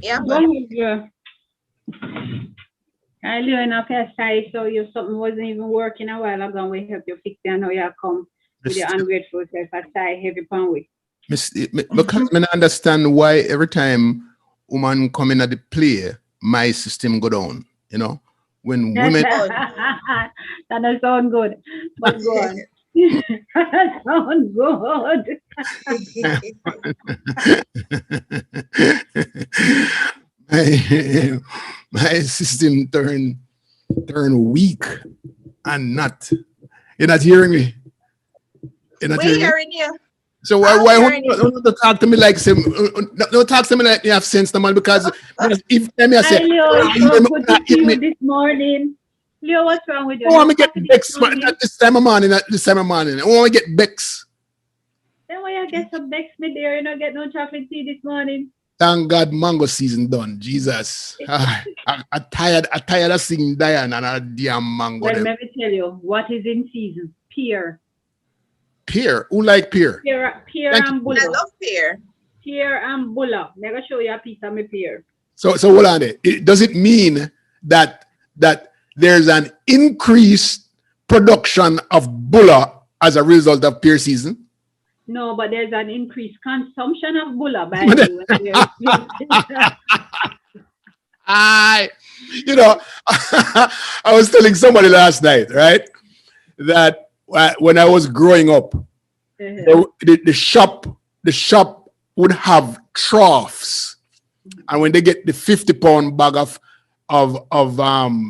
Yeah, man. Don't you? I live in a past side, so if something wasn't even working a while ago, we help you fix it. I know you come with your Mister, ungrateful self aside heavy pound with. because I understand why every time woman come in at the play, my system go down. You know, when women. Good. That does sound good, but go on. That sound good. my, my system turn weak and not. You're not hearing me. You're not We hearing me. hearing you. So I'm why would hearing you you. don't talk to me like say don't talk to me like you have sense, no man? Because if let me Hi, say, Leo. "Ah, It's you so hear me, good to not see hear me." you this morning. Leo, what's wrong with you? I want No to get coffee this vexed at morning? this time of morning. At this time of morning, I want to get vexed. Then why you get some next me there? You don't get no chocolate tea this morning. Thank God, mango season done. Jesus, I tired. I tired of seeing Diane and a damn mango. Well, Them let me tell you what is in season. Pear. pear. Who like pear? Pear Thank you. and I bulla. love pear. Pear and bulla. I'm gonna show you a piece of my pear. So hold on. Does it mean that there's an increased production of bulla as a result of pear season? No, but there's an increased consumption of bulla by me when there's pear season. I, you know, I was telling somebody last night, right, that when I was growing up, the shop would have troughs, and when they get the 50 pound bag of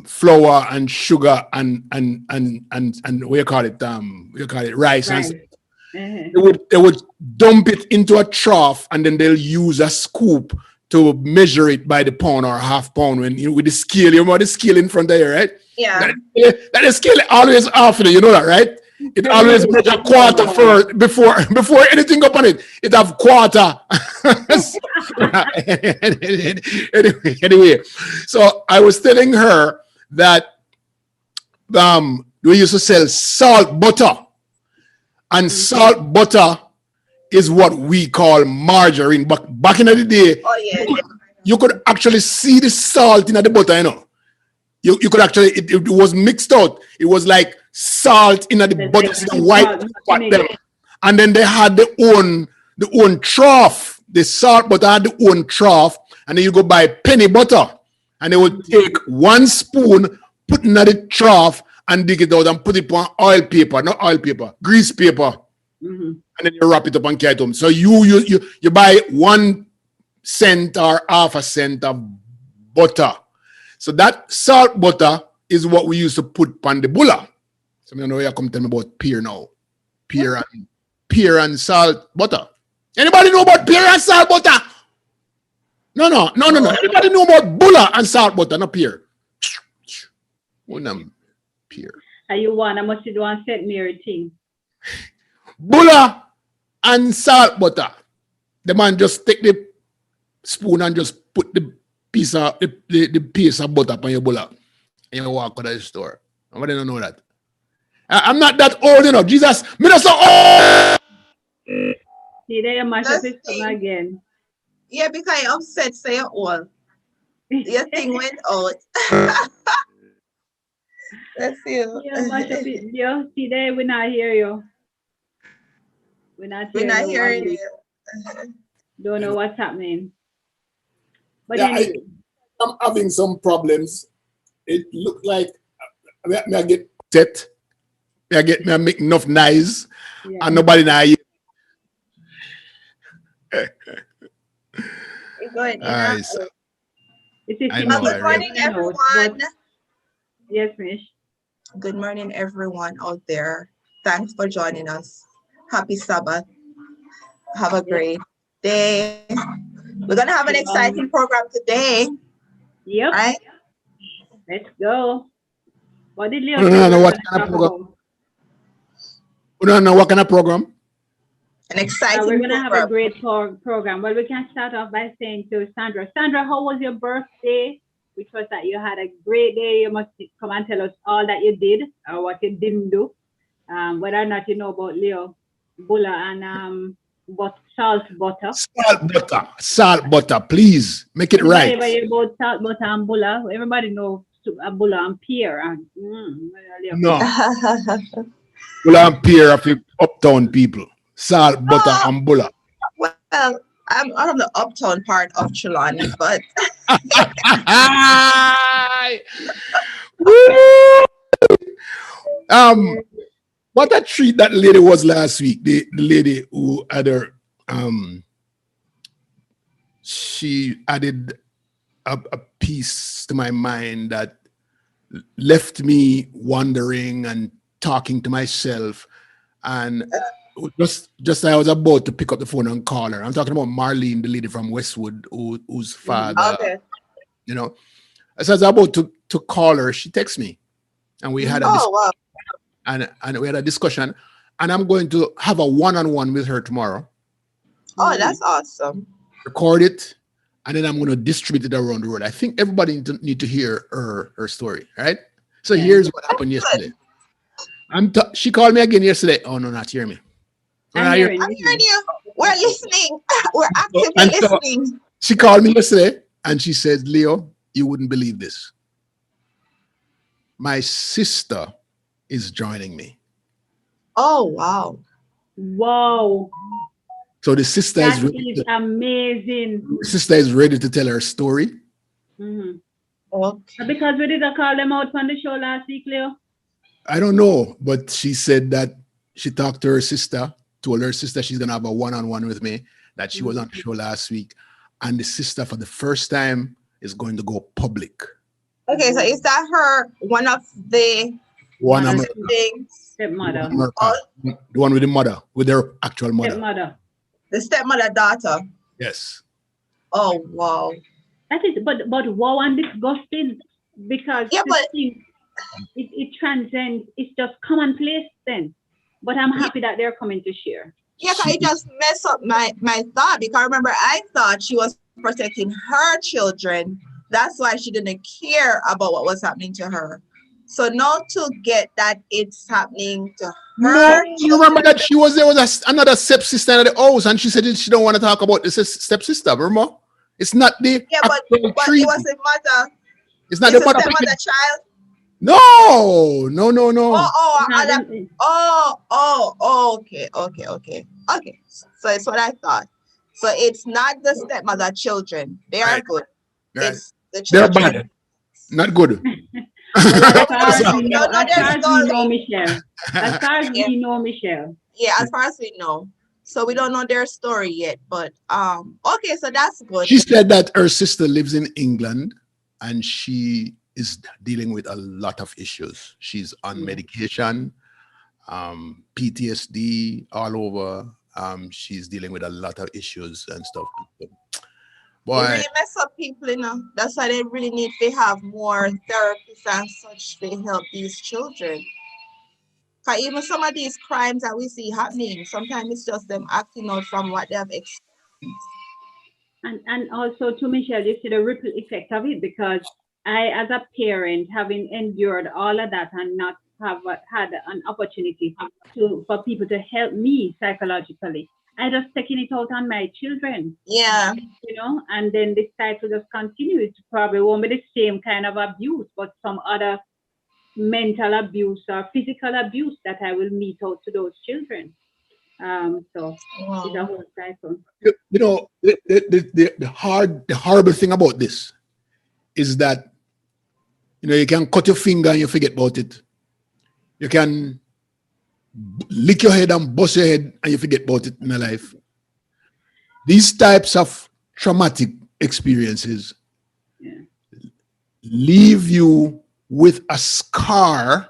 flour and sugar and what you call it rice and Right. Uh-huh. they would dump it into a trough and then they'll use a scoop to measure it by the pound or half pound when you with the scale. You know the scale in front of you, right? Yeah. That is scale always off. You know that, right? It always measure quarter for before anything up on it. It have quarter. anyway, so I was telling her that we used to sell salt butter, and Mm-hmm. salt butter is what we call margarine. But back in the day, Oh yeah. you could actually see the salt in the butter, you know. You could actually it was mixed out. It was like salt in the There's butter, like the sea white salt spot mix. them. And then they had the own trough. The salt butter had the own trough, and then you go buy penny butter. And they would take one spoon, put in the trough, and dig it out and put it on oil paper, not oil paper, grease paper, Mm-hmm. and then you wrap it up and carry it home. So you buy 1 cent or half a cent of butter. So that salt butter is what we used to put on the bulla. So I know you come tell me about pear now. Pear and salt butter. Anybody know about pear and salt butter? No. No. Anybody know about bulla and salt butter, not pear? One them pear. And you want, I must do one St. Mary thing. Bulla and salt butter. The man just take the spoon and just put the piece of butter on your bulla. And you walk out of the store. Nobody don't know that. I'm not that old, you know. Jesus, me not so old. See, there you mash up Let's his stomach see. again. Yeah, because you're upset, say it all. Your thing went out. Let's see. Yeah, mash up it. Yeah, see there, we not hear you. We not We're hear not you one hearing bit. you. Don't know what's happening. But Yeah, anyway, I'm having some problems. It look like I get set. I make enough noise, and yeah. nobody now hear. You're going in and I, out. It is I in know Good I peaking really. morning, and out. But everyone. yes, Mish. Good morning, everyone out there. Thanks for joining us. Happy Sabbath. Have a Yep. great day. We're gonna have an exciting program today, Yep. right? Let's go. What did I Leo say don't know we're what gonna kind of talk program. about? I don't know what kind of program. An We're exciting gonna have a program. great program. Well, we can start off by saying to Sandra, Sandra, how was your birthday? Which was that you had a great day. You must come and tell us all that you did or what you didn't do. Whether or not you know about Leo, Bulla, and but salt butter. Salt butter, please make it Anybody right. ever hear about salt butter and bulla? Everybody know bulla and pear and No, bulla and pear of the uptown people. Salt butter Oh, and bulla. well, I'm out of the uptown part of Trelawney, but Woo! What a treat that lady was last week. The lady who had her she added a piece to my mind that left me wondering and talking to myself. And just I was about to pick up the phone and call her. I'm talking about Marlene, the lady from Westwood, whose father, okay. you know. As I was about to call her, she texted me, and we had a Oh, wow. and we had a discussion. And I'm going to have a one-on-one with her tomorrow. Oh, that's awesome. Record it, and then I'm going to distribute it around the world. I think everybody need to hear her story, right? So here's what happened yesterday. She called me again yesterday. Oh no, not hear me. I'm hearing I'm hearing you. We're listening. We're And actively so listening. she called me yesterday and she said, Leo, you wouldn't believe this. My sister is joining me. Oh, wow. Wow, So the sister that is ready is amazing. the sister is ready to tell her story. Mhm. Okay. Because we didn't call them out on the show last week, Leo. I don't know, but she said that she talked to her sister, told her sister she's gonna have a one-on-one with me, that she was on the show last week, and the sister for the first time is going to go public. Okay, so is that her one of the One Mother, America, things? stepmother, the one with the mother, with their actual mother. stepmother. The stepmother daughter. Yes. Oh, wow. That is, but wow and disgusting because Yeah, this but thing it transcends. It's just commonplace then. But I'm happy that they're coming to share. yeah, 'cause it just messed up my thought, because remember I thought she was protecting her children. That's why she didn't care about what was happening to her. So now to get that it's happening to No, her you remember that she was there with another stepsister in the house, and she said she don't want to talk about the stepsister. Remember, it's not the Yeah, but actual it treatment. was a mother. It's not It's the a mother. stepmother child. No. Okay. So it's what I thought. So it's not the stepmother children. They are Right. good. Right. It's the They're children. bad. Not good. Well, as But far as we we know, don't know as their far as we know, story. Michelle. As far as Yeah. we know, Michelle. Yeah, as far as we know. So we don't know their story yet. But okay, so that's good. She said that her sister lives in England and she is dealing with a lot of issues. She's on medication, PTSD all over. She's dealing with a lot of issues and stuff. It Boy, really mess up people, you know. That's why they really need to have more therapists and such to help these children. Because even some of these crimes that we see happening, sometimes it's just them acting out from what they have experienced. And also to Michelle, you see the ripple effect of it because I, as a parent, having endured all of that and not have had an opportunity for people to help me psychologically, I just taking it out on my children, Yeah. and then this cycle just continues. It probably won't be the same kind of abuse, but some other mental abuse or physical abuse that I will meet out to those children. So it's a whole cycle. the horrible thing about this is that you can cut your finger and you forget about it. You can lick your head and bust your head and you forget about it in your life. These types of traumatic experiences leave you with a scar,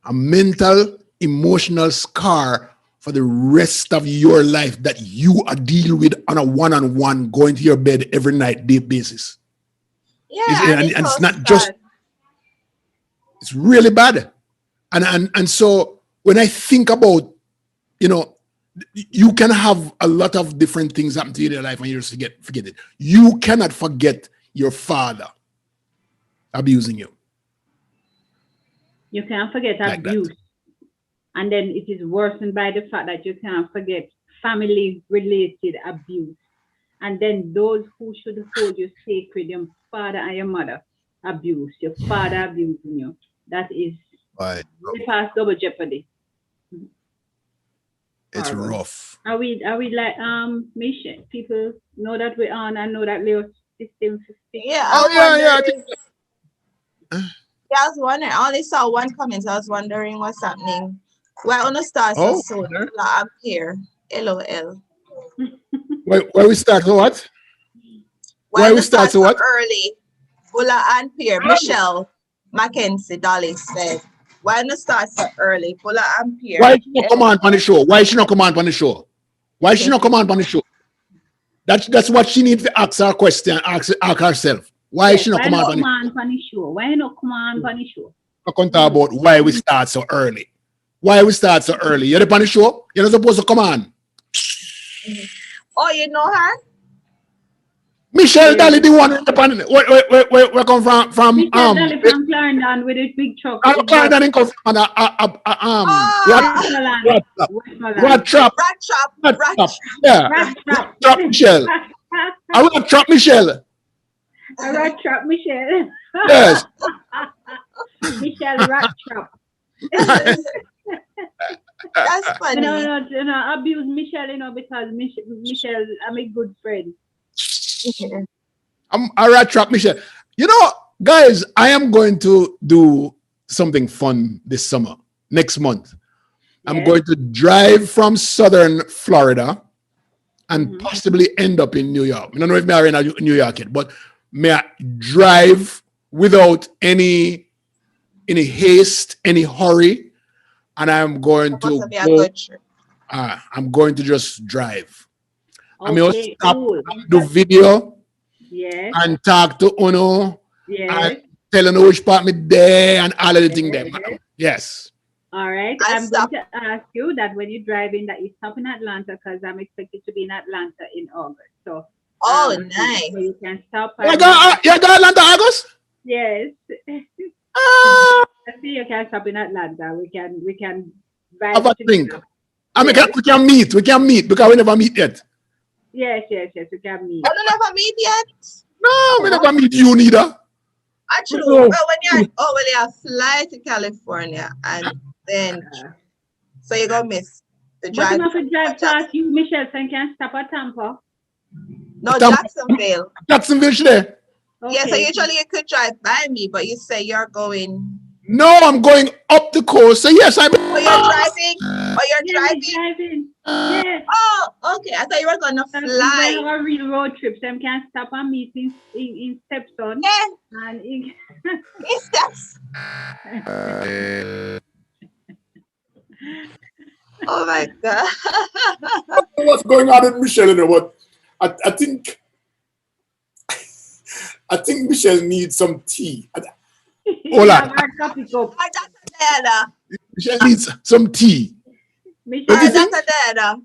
a mental, emotional scar for the rest of your life that you are dealing with on a one-on-one, going to your bed every night, day basis. Yeah, and it's not just, it's really bad. And so when I think about, you can have a lot of different things happen to you in your life and you just forget it. You cannot forget your father abusing you. You can't forget Like abuse. that. And then it is worsened by the fact that you can't forget family related abuse. And then those who should hold you sacred, your father and your mother abuse, your father abusing you. That is Right. way past double jeopardy. It's Horrible. rough. Are we like Michelle? People know that we're on and know that Leo system 50. Yeah, Oh I'm yeah, yeah. I think, wondering. Yeah, I was wondering. I only saw one comment. So I was wondering what's happening. Why on the start so oh, soon? there. I'm here. LOL. Where we start? So what? Why Where on we the start? start So so what? early? Bulla and Pierre. Michelle Mackenzie Dolly said. Why on the start so early? Bulla and Why Pierre. she not come on the show? Why she not come on the show? Why she not come on the show? That's what she needs to ask her question, ask herself. Why Yes, she not why come on not the come show? on for the show? Why not come on for the show? I can't talk about why we start so early. Why we start so early? You're on the show? You're not supposed to come on. Oh, you know her? Michelle Yes. Daly, the one in the pan. Where come from? Michelle Daly from Clarendon with a big truck. I Big can't bus. even come from Ah, Westmoreland. what Westmoreland. trap? rat trap, What rat trap? trap. Yeah, Rat what trap. trap, Michelle. I want trap, Michelle. A rat trap, Michelle. Yes. Michelle rat trap. That's No, funny. no, abuse Michelle, because Michelle, I'm a good friend. Yeah. I'm a rat trap, Michelle. You know, guys, I am going to do something fun this summer, next month. I'm Yes. going to drive from southern Florida and Mhm. possibly end up in New York. I don't know if I'm in New York yet, but may I drive without any haste, any hurry, and I'm going Supposed to to be a go. good trip. I'm going to just drive. I may also Okay, stop cool. and do video Yes, and talk to Uno and yes, tell Uno which part me there and all of the thing there. yes. Yes. All right. I I'm going stop. to ask you that when you're driving, that you stop in Atlanta because I'm expected to be in Atlanta in August. So, Oh, so nice. you can stop You and got, you got Atlanta, August? yes. Ah, I see you can stop in Atlanta. We can have vibe a think. together. I mean, Yes, we can meet. We can meet because we never meet yet. yes. We can I meet. don't never meet yet. No, we Oh, never meet you neither. actually, well, No. when you fly to California and then, Uh, so you're gonna miss the but you drive have to from drive past you, Michelle, so you can stop at Tampa. no, Tampa, Jacksonville. Jacksonville, she there. Yeah, so Okay. usually you could drive by me, but you say you're going. No, I'm going up the coast. So yes, I'm. Oh, you're driving. Oh, you're Yeah, we're driving. driving. Yes. Oh, okay. I thought you were gonna We're going fly. on a real road trip, so you can stop and meet in Stepson. Yeah, And in, it's that's. Oh my god. What's going on with Michelle? You know what? I think Michelle needs some tea. Hold have on. our coffee cup. Hi, Dr. Diana. Michelle needs some tea. What do Hi, you Michelle, think? Dr. Diana.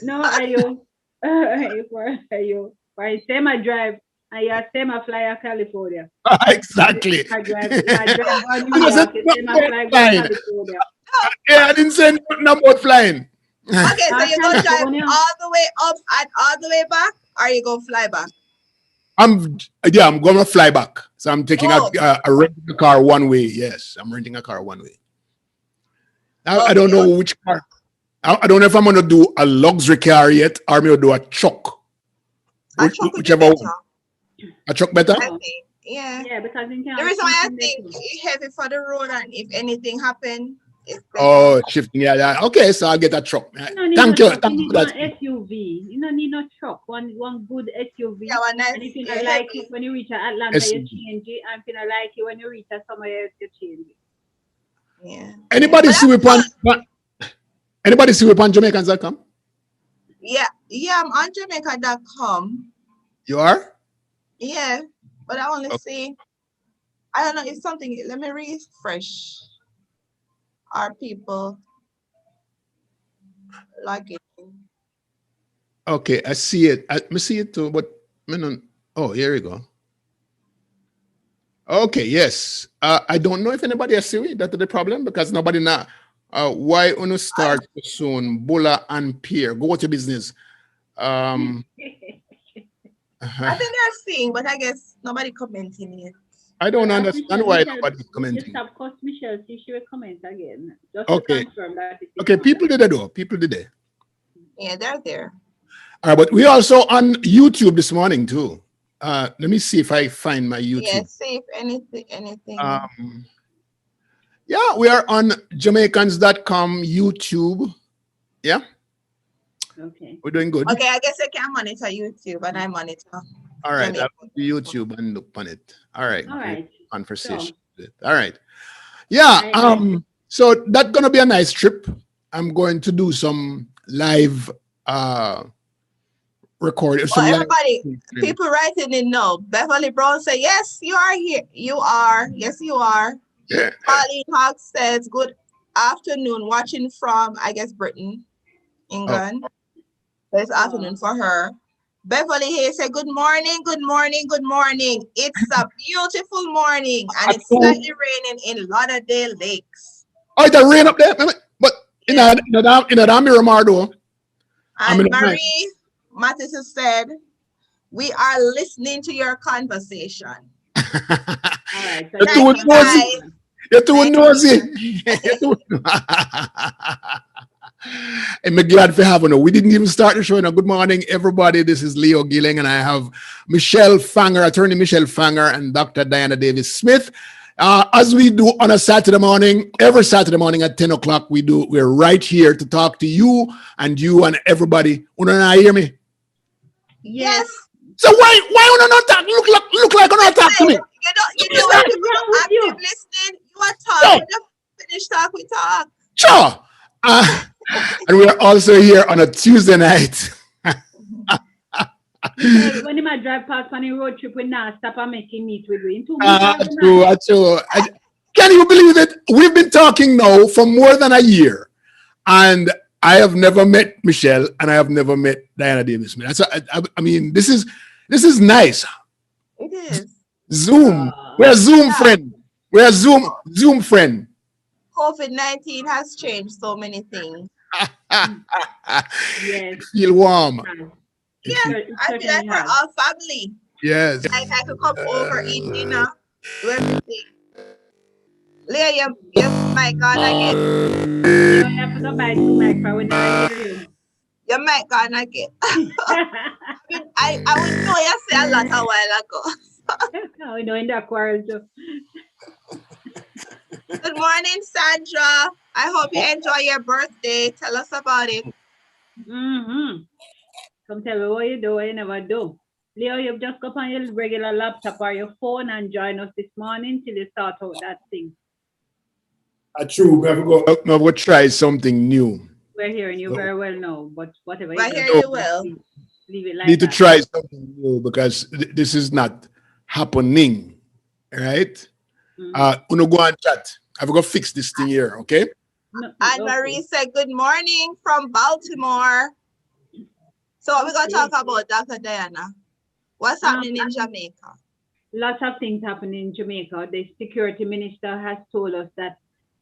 no, are you? Are you? For same I drive, and you same I fly to California. Exactly. I drive on New You know, York, said you nothing same I about fly to flying. California. Oh, Yeah, I didn't say nothing about flying. okay, so you go drive California. all the way up and all the way back, or you go fly back? I'm going to fly back. So I'm taking Oh, a renting a car one way. Yes, I'm renting a car one way. I don't okay, know okay. which car. I don't know if I'm going to do a luxury car yet or maybe do a truck. A truck would be Whichever one. better, A truck better? I Oh, think. Yeah. yeah, because in The Canada, reason why I in there think too. it's heavy for the road, and if anything happen, it's better. Oh, shifting. Yeah. Okay, so I'll get a truck. You don't need no Thank you. truck. You Thank you need for that. one SUV. You don't need no truck. One good Yeah, SUV. one And nice, if you yeah, don't like it heavy. when you reach Atlanta, you SUV. change it. And if you don't like it when you reach somewhere else, you change it. Yeah, yeah. Anybody But see that's we fun. pan? Anybody see we pan Jamaicans.com? Yeah. I'm on Jamaica.com. You are? Yeah, but I only Okay. see. I don't know. It's something. Let me refresh. Are people logging in? Okay, I see it. Me see it too, but oh, here we go. Okay, yes. I don't know if anybody has seen it. That's the problem because nobody now. Why wanna start so soon? Bulla and Pierre. Go to business. Um, I think they're seeing, but I guess nobody commenting yet. I don't Well, ask understand Michelle. why Michelle, nobody's you commenting. stop cost Michelle. See, she will comment again just to Okay. confirm that it is Okay, not people that. did it though. People did it. Yeah, they're there. All right, but we also on YouTube this morning too. Let me see if I find my Yeah, YouTube. see if anything. Um, yeah, we are on Jamaicans.com YouTube. Yeah, Okay. we're doing good. Okay, I guess I can monitor YouTube and I monitor All right, Jamaica. I'll go to YouTube and look on it. All right, All great right. conversation. So All right. Yeah. I So that's gonna be a nice trip. I'm going to do some live recording, Oh, some live everybody, streaming. people writing in now. Beverly Brown say, yes, you are here. You are. Yes, you are. Yeah. Pauline Hawks says, good afternoon. Watching from, I guess, Britain, Oh, England. So it's afternoon for her. Beverly Hayes said, good morning, good morning, good morning. It's a beautiful morning and it's slightly raining in Lauderdale Lakes. oh, it rain up there, but Yeah. in a damn Miramar, I mean, And Marie Mattis said, we are listening to your conversation. all right. So you're you Thank too you, nosy. confirm. guys. You're too Thank nosy. You're too... I'm glad for having you. We didn't even start the show. Now, good morning, everybody. This is Leo Gilling, and I have Michelle Fanger, attorney Michelle Fanger, and Dr. Diana Davis Smith. As we do on a Saturday morning, every Saturday morning at 10 o'clock, we're right here to talk to you and everybody. You not hear me? Yes. Yes. So why you not talk? Look like you not talk to Listen, me. you know What when is people wrong do with you? active listening, you are talk. No, When you finish talk, we talk. sure. And we're also here on a Tuesday night. Michelle, when I drive past on a road trip, we now stop and make him meet with you. In 2 minutes, I'll be True, nice. true. Can you believe it? We've been talking now for more than a year, and I have never met Michelle, and I have never met Diana Davis. I mean, this is nice. It is. Zoom. We're a Zoom Yeah. friend. We're a Zoom friend. COVID-19 has changed so many things. Yes, Feel warm. it has. It Yeah, feel, It I feel like certainly we're has. all family. yes. Like I could come over, eat dinner, do everything. Leah, your mic gone again. Leo, you have to go buy 2 mics, I will not hear you. Your mic gone again. I would know you say a lot a while ago. We know in the quarrel too. Good morning, Sandra. I hope you enjoy your birthday. Tell us about it. Mm-hmm. Come tell me what you do, what you never do. Leo, you've just go on your regular laptop or your phone and join us this morning till you sort out that thing. True. We have to try something new. We're hearing you So very well now, but whatever you I just hear so you well. leave it like need to that. try something new because this is not happening. Right? Mm-hmm. Uno go and chat. I've got to fix this thing here, okay? No, Anne okay. Marie said, good morning from Baltimore. So what we're going to talk Okay. about, Dr. Diana? What's Um, happening in Jamaica? Lots of things happen in Jamaica. The security minister has told us that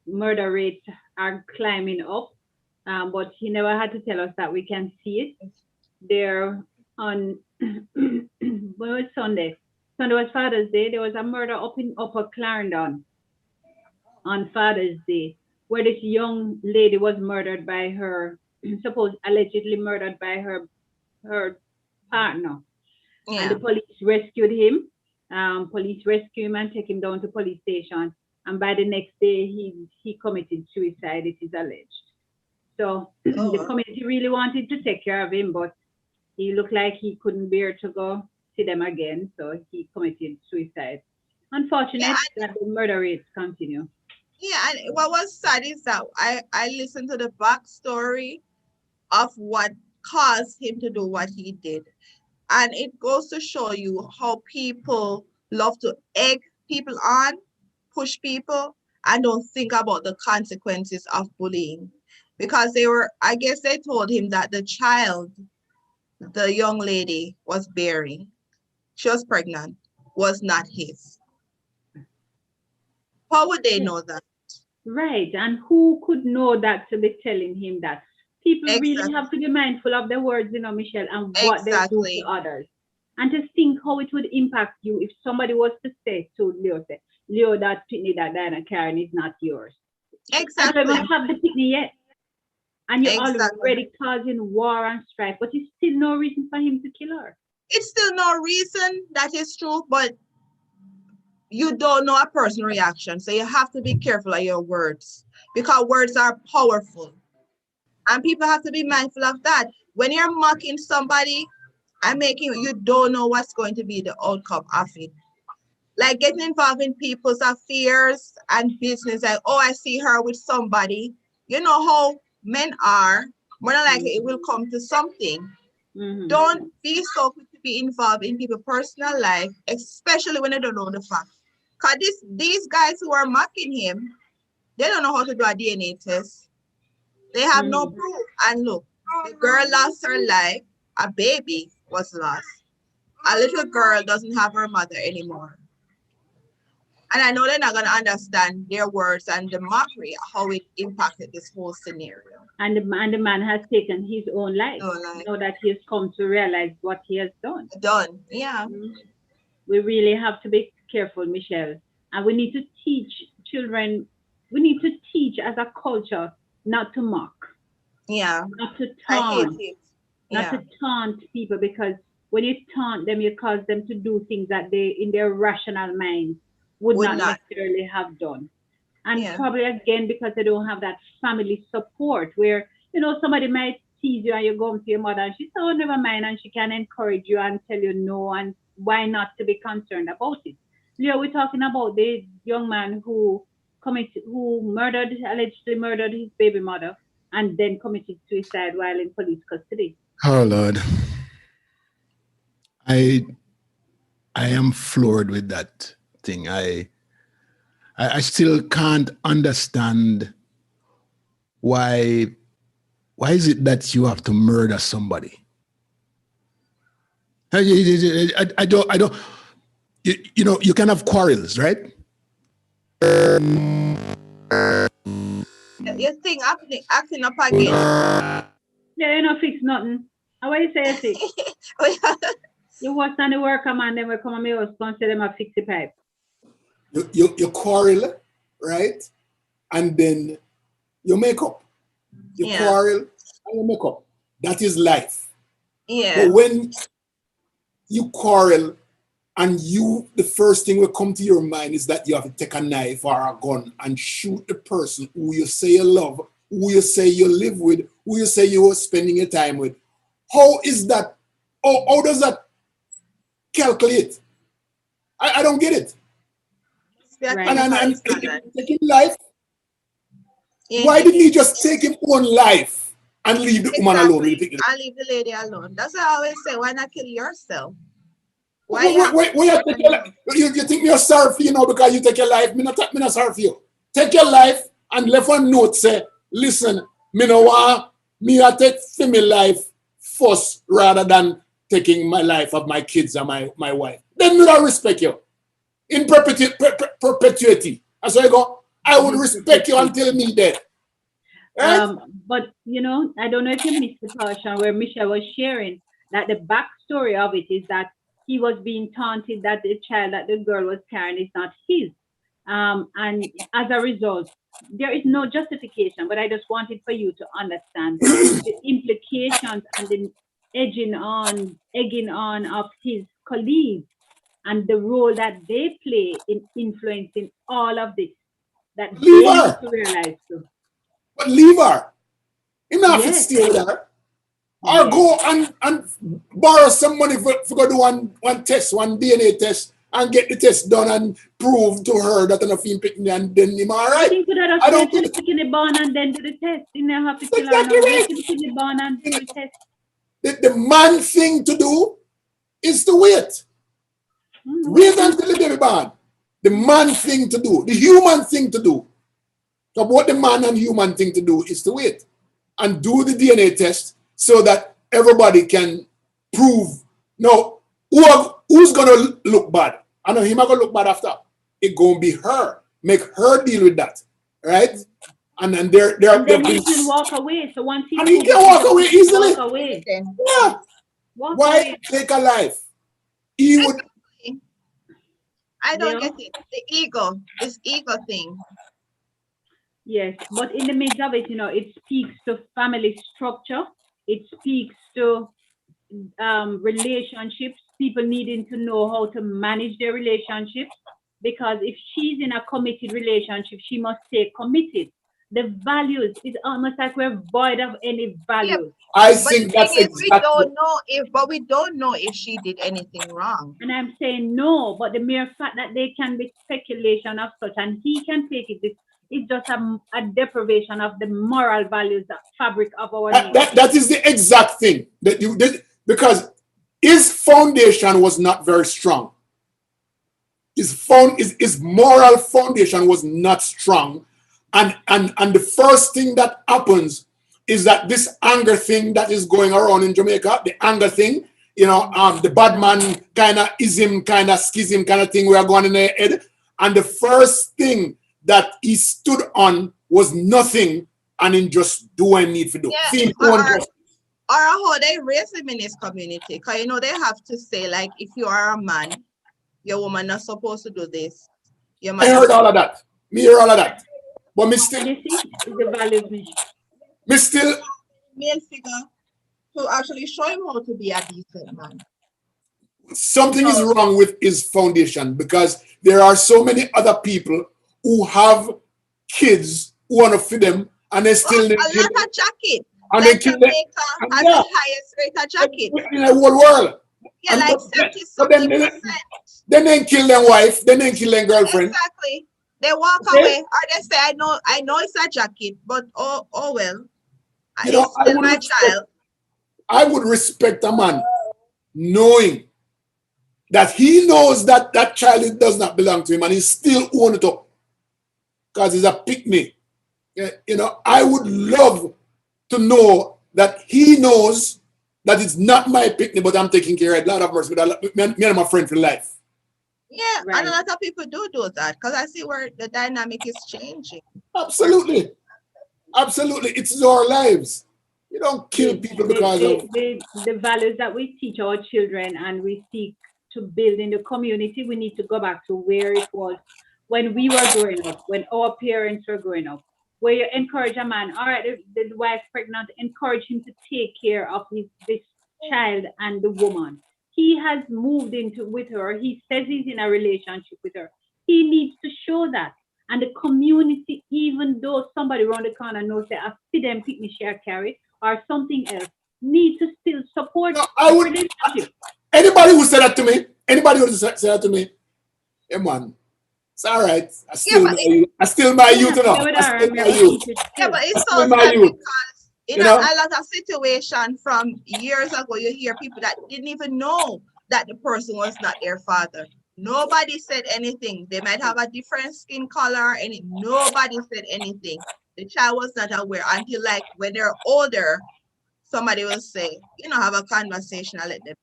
murder rates are climbing up, but he never had to tell us that we can see it. There on when was Sunday? Sunday was Father's Day. There was a murder up in Upper Clarendon on Father's Day, where this young lady was murdered by her, supposed allegedly murdered by her partner, and the Yeah. police rescued him. Police rescued him and take him down to police station. And by the next day, he committed suicide. It is alleged. So the Oh. community really wanted to take care of him, but he looked like he couldn't bear to go see them again, so he committed suicide. Yeah, Unfortunate that the murder rates continue. yeah. And what was sad is that I listened to the backstory of what caused him to do what he did. And it goes to show you how people love to egg people on, push people, and don't think about the consequences of bullying. Because I guess they told him that the child the young lady was bearing, she was pregnant, was not his. How would they Yeah. know that? Right. And who could know that to be telling him that? People really Exactly. have to be mindful of their words, Michelle, and what they do to Exactly. others. And to think how it would impact you if somebody was to to Leo, say, Leo, that pitney that Diana carrying is not yours. You don't even Exactly. have the pitney yet. And you're Exactly. already causing war and strife, but it's still no reason for him to kill her. It's still no reason that is true, but you don't know a person's reaction. So you have to be careful of your words because words are powerful. And people have to be mindful of that. When you're mocking somebody and making, you don't know what's going to be the outcome of it. Like getting involved in people's affairs and business, like, oh, I see her with somebody. You know how men are, more than likely it will come to something. Mm-hmm. Don't be so quick to be involved in people's personal life, especially when they don't know the facts. Because these guys who are mocking him, they don't know how to do a DNA test. They have no Mm-hmm. proof. And look, the girl lost her life, a baby was lost. A little girl doesn't have her mother anymore. And I know they're not going to understand their words and the mockery, how it impacted this whole scenario. And the man has taken his own life. So, like, Now that he has come to realize what he has done. done. Yeah. Mm. We really have to be careful, Michelle. And we need to teach children, we need to teach as a culture not to mock, Yeah. not to I hate taunt, it. not Yeah. to taunt people, because when you taunt them, you cause them to do things that they, in their rational minds, would Would not not. necessarily have done. And Yeah. probably again because they don't have that family support where, somebody might tease you and you go home to your mother and she says, oh, never mind, and she can encourage you and tell you no and why not to be concerned about it. Leo, we're talking about the young man who allegedly murdered his baby mother and then committed suicide while in police custody. Oh Lord, I I am floored with that thing. I still can't understand why why is it that you have to murder somebody? I don't. You can have quarrels, right? You think acting up again. Yeah, you know, fix nothing. How you say you fix? You watch on the worker man, then we come and me house and say them a fix the pipe. You quarrel, right? And then you make up. You Yeah. quarrel and you make up. That is life. Yeah. But when you quarrel and the first thing will come to your mind is that you have to take a knife or a gun and shoot the person who you say you love, who you say you live with, who you say you are spending your time with. How is that? How does that calculate? I don't get it. Right. And Standard. taking life, Yeah, why didn't he just take his own life and leave the woman alone with the exactly. picture? I leave the lady alone. That's what I always say. Why not kill yourself? Why you have Why you take your life? You think you're sorry for because you take your life? Me not sorry for you. Take your life and left one note say, listen, me no want me I take for my life first rather than taking my life of my kids and my wife. Then me not respect you. In perpetuity. As I go, I would respect you until me dead. Right? But I don't know if you missed the portion where Michelle was sharing that the backstory of it is that he was being taunted that the child that the girl was carrying is not his. And as a result, there is no justification, but I just wanted for you to understand the implications and the egging on of his colleagues and the role that they play in influencing all of this that Leave they need her. to realize too. But leave her. You not have to Yes, stay with her. Or yes. go and borrow some money for go do one test, one DNA test, and get the test done and prove to her that enough him picking and then him all But right. he could have I just don't wait till get the it. kidney born and then do the test. He never have to kill her Exactly now. Wait right. till the kidney born and do the test. The man thing to do is to wait. Wait Wait and until the see. baby born. The man thing to do, the human thing to do. So what the man and human thing to do is to wait and do the DNA test so that everybody can prove. Now, who's going to look bad? I know him going to look bad after. It's going to be her. Make her deal with that. right? And then they're And then been, he can walk away. So once he and he proves can it, walk away he can easily. walk away. Listen, Yeah. Walk Why away. take a life? He would. exactly. I You don't know? get it. The ego, this ego thing. Yes. But in the midst of it, it speaks to family structure. It speaks to relationships, people needing to know how to manage their relationships. Because if she's in a committed relationship, she must stay committed. The values, it's almost like we're void of any Yeah, values. I but the think thing that's is, exactly. we don't know if she did anything wrong. And I'm saying no, but the mere fact that there can be speculation of such and he can take it, it's just a deprivation of the moral values, the fabric of our nation. That is the exact thing that you did, because his foundation was not very strong. His moral foundation was not strong, and the first thing that happens is that this anger thing that is going around in Jamaica, the anger thing, the bad man kind of ism, kind of schism kind of thing we are going in their head, and the first thing that he stood on was nothing, and in just do what I need to do. Yeah, Feel or how they raise him in his community. Because they have to say, like, if you are a man, your woman not supposed to do this. Your I man heard all of that. Me hear all of that. But me still, You see, it's the values. me still, male figure to actually show him how to be a decent man. something is So wrong with his foundation, because there are so many other people who have kids who want to feed them, and they still a lot of jacket. and Like they kill them. Jamaica And has yeah, the highest rate of jacket. in the whole world. Yeah, And like but 70 then, something percent. then they kill their wife, then they kill their girlfriend. Exactly. They walk Okay? away, or they say, I know it's a jacket, but oh well, You know, it's still my child. I would respect a man knowing that he knows that that child does not belong to him, and he still own it up because he's a pick-me. I would love to know that he knows that it's not my pick-me, but I'm taking care of it. Lord have mercy, but me and my friend for life. Yeah, Right. and a lot of people do that because I see where the dynamic is changing. Absolutely. Absolutely. It's our lives. You don't kill Yes, people because of. the values that we teach our children and we seek to build in the community, we need to go back to where it was when we were growing up, when our parents were growing up, where you encourage a man, all right, the wife pregnant, encourage him to take care of this child and the woman. He has moved into with her. He says he's in a relationship with her. He needs to show that. And the community, even though somebody around the corner knows that I see them pick me share carry or something else, need to still support No, I the would. relationship. Anybody who said that to me, hey man, it's all right. Yeah, but I still my Yeah, youth, you know. play with I her still and my we'll youth. keep it yeah, still. but I it's still so my sad youth. because in You a know. lot of situation from years ago, you hear people that didn't even know that the person was not their father. Nobody said anything. They might have a different skin color, and nobody said anything. The child was not aware until, like, when they're older, somebody will say, have a conversation and let them.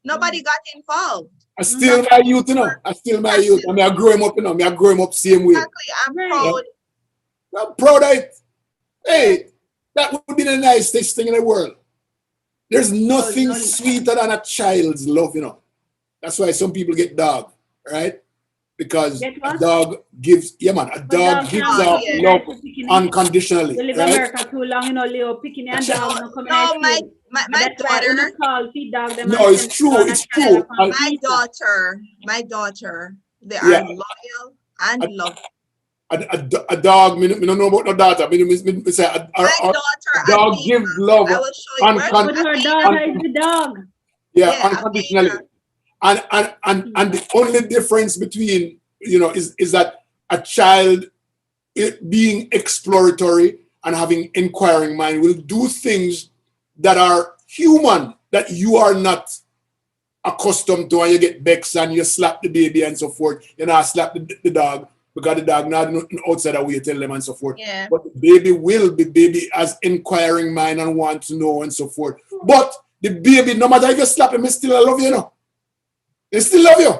Nobody got involved. I Mhm. still my youth, you know. I still my youth. I mean, I grow him up, you know. I grow him up same way. Exactly. I'm Right. proud. I'm proud of it. Yeah. Hey, that would be the nicest thing in the world. There's So nothing no, sweeter than a child's love, you know. That's why some people get dog, right? Because get a what? dog gives, yeah man, a But dog dog gives can Oh, out picking yeah. love nice to picking it. unconditionally, You live right? America too long, Leo picking A and chi- dog No, no come in no, I my feel. my, And my that's why daughter, uno call feed dog them no, and it's send true. on a It's child true. upon my pizza. daughter, they are Yeah, loyal and a, love. a dog, me no know about no daughter. Me say My a daughter, dog Athena, gives love I will show you. Where's uncon- But her Athena? daughter is un- the dog. yeah, Yeah, unconditionally. Athena. And the only difference between, is that a child being exploratory and having inquiring mind will do things that are human, that you are not accustomed to, and you get vexed and you slap the baby and so forth. I slap the dog because the dog not nothing outside of what you tell them and so forth. Yeah. But the baby will be baby as inquiring mind and want to know and so forth. But the baby, no matter if you slap him, he still love you, They still love you.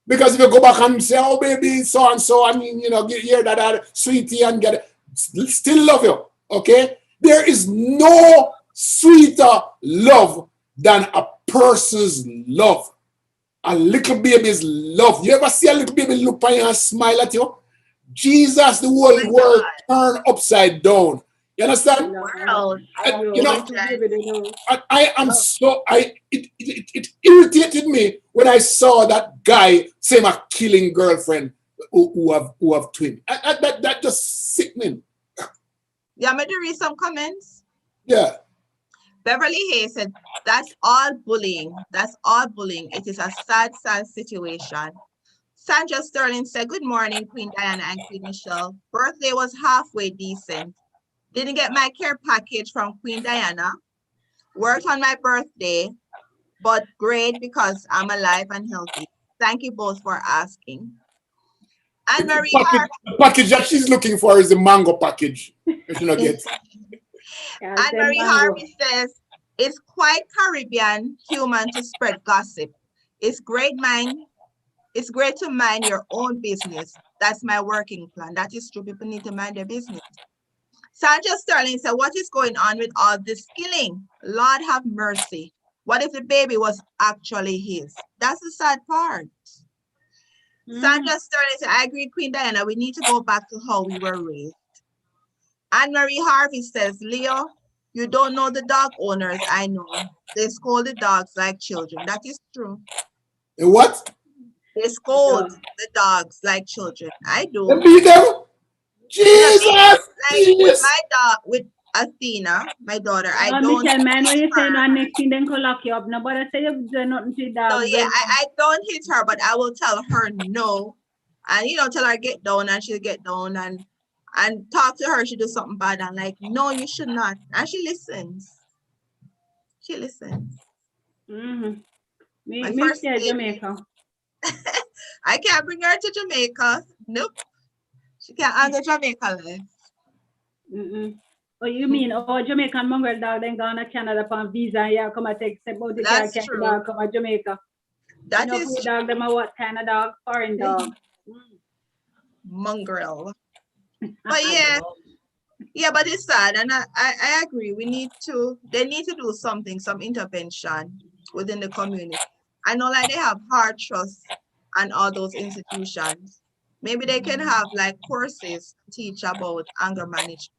Because if you go back and say, oh, baby, so and so, I mean, you know, hear that sweetie and get it, still love you, okay? There is no sweeter love than a person's love. A little baby's love. You ever see a little baby look at you and smile at you? Jesus, the Oh whole my world God. turned upside down. You understand? No, World. I You know, little apologize. baby, they know. I am Oh, so it irritated me when I saw that guy saying a killing girlfriend who have twins. That just sickening. Yeah, may I read some comments? Yeah. Beverly Hayes said, that's all bullying. That's all bullying. It is a sad, sad situation. Sandra Sterling said, good morning, Queen Diana and Queen Michelle. Birthday was halfway decent. Didn't get my care package from Queen Diana. Worked on my birthday, but great because I'm alive and healthy. Thank you both for asking. Anne Marie The package that she's looking for is the mango package. You should not Harvey. get. yeah, Anne say Marie mango. Harvey says, it's quite Caribbean human to spread gossip. It's great mind. It's great to mind your own business. That's my working plan. That is true. People need to mind their business. Sandra Sterling said, what is going on with all this killing? Lord have mercy. What if the baby was actually his? That's the sad part. Sandra Sterling said, I agree, Queen Diana. We need to go back to how we were raised. Anne Marie Harvey says, Leo, you don't know the dog owners I know. They scold the dogs like children. That is true. And what? They scold So, the dogs like children. I They do. beat them? No, Jesus! like with Jesus! my dog, with Athena, my daughter, I oh, don't Michelle, man, when hit you say her. no, next thing then could lock you up. Nobody say you do nothing to No, dogs. yeah, I don't hit her, but I will tell her no. And tell her get down and she'll get down and talk to her, she do something bad and like, no, you should not. And she listens. She listens. Mm-hmm. My Me first scared baby. Jamaica. I can't bring her to Jamaica. Nope. She can't handle Jamaica life. Mm-mm. Oh, you mean, oh, Jamaican mongrel dog then gone to Canada on visa and yeah, come and take step out the car, That's carry true. dog, come to Jamaica. You That know, is free dog, them are what kind of dog? Foreign dog. mongrel. But yeah, but it's sad. And I agree. They need to do something, some intervention within the community. I know like they have hard trust and all those institutions. Maybe they can have like courses to teach about anger management.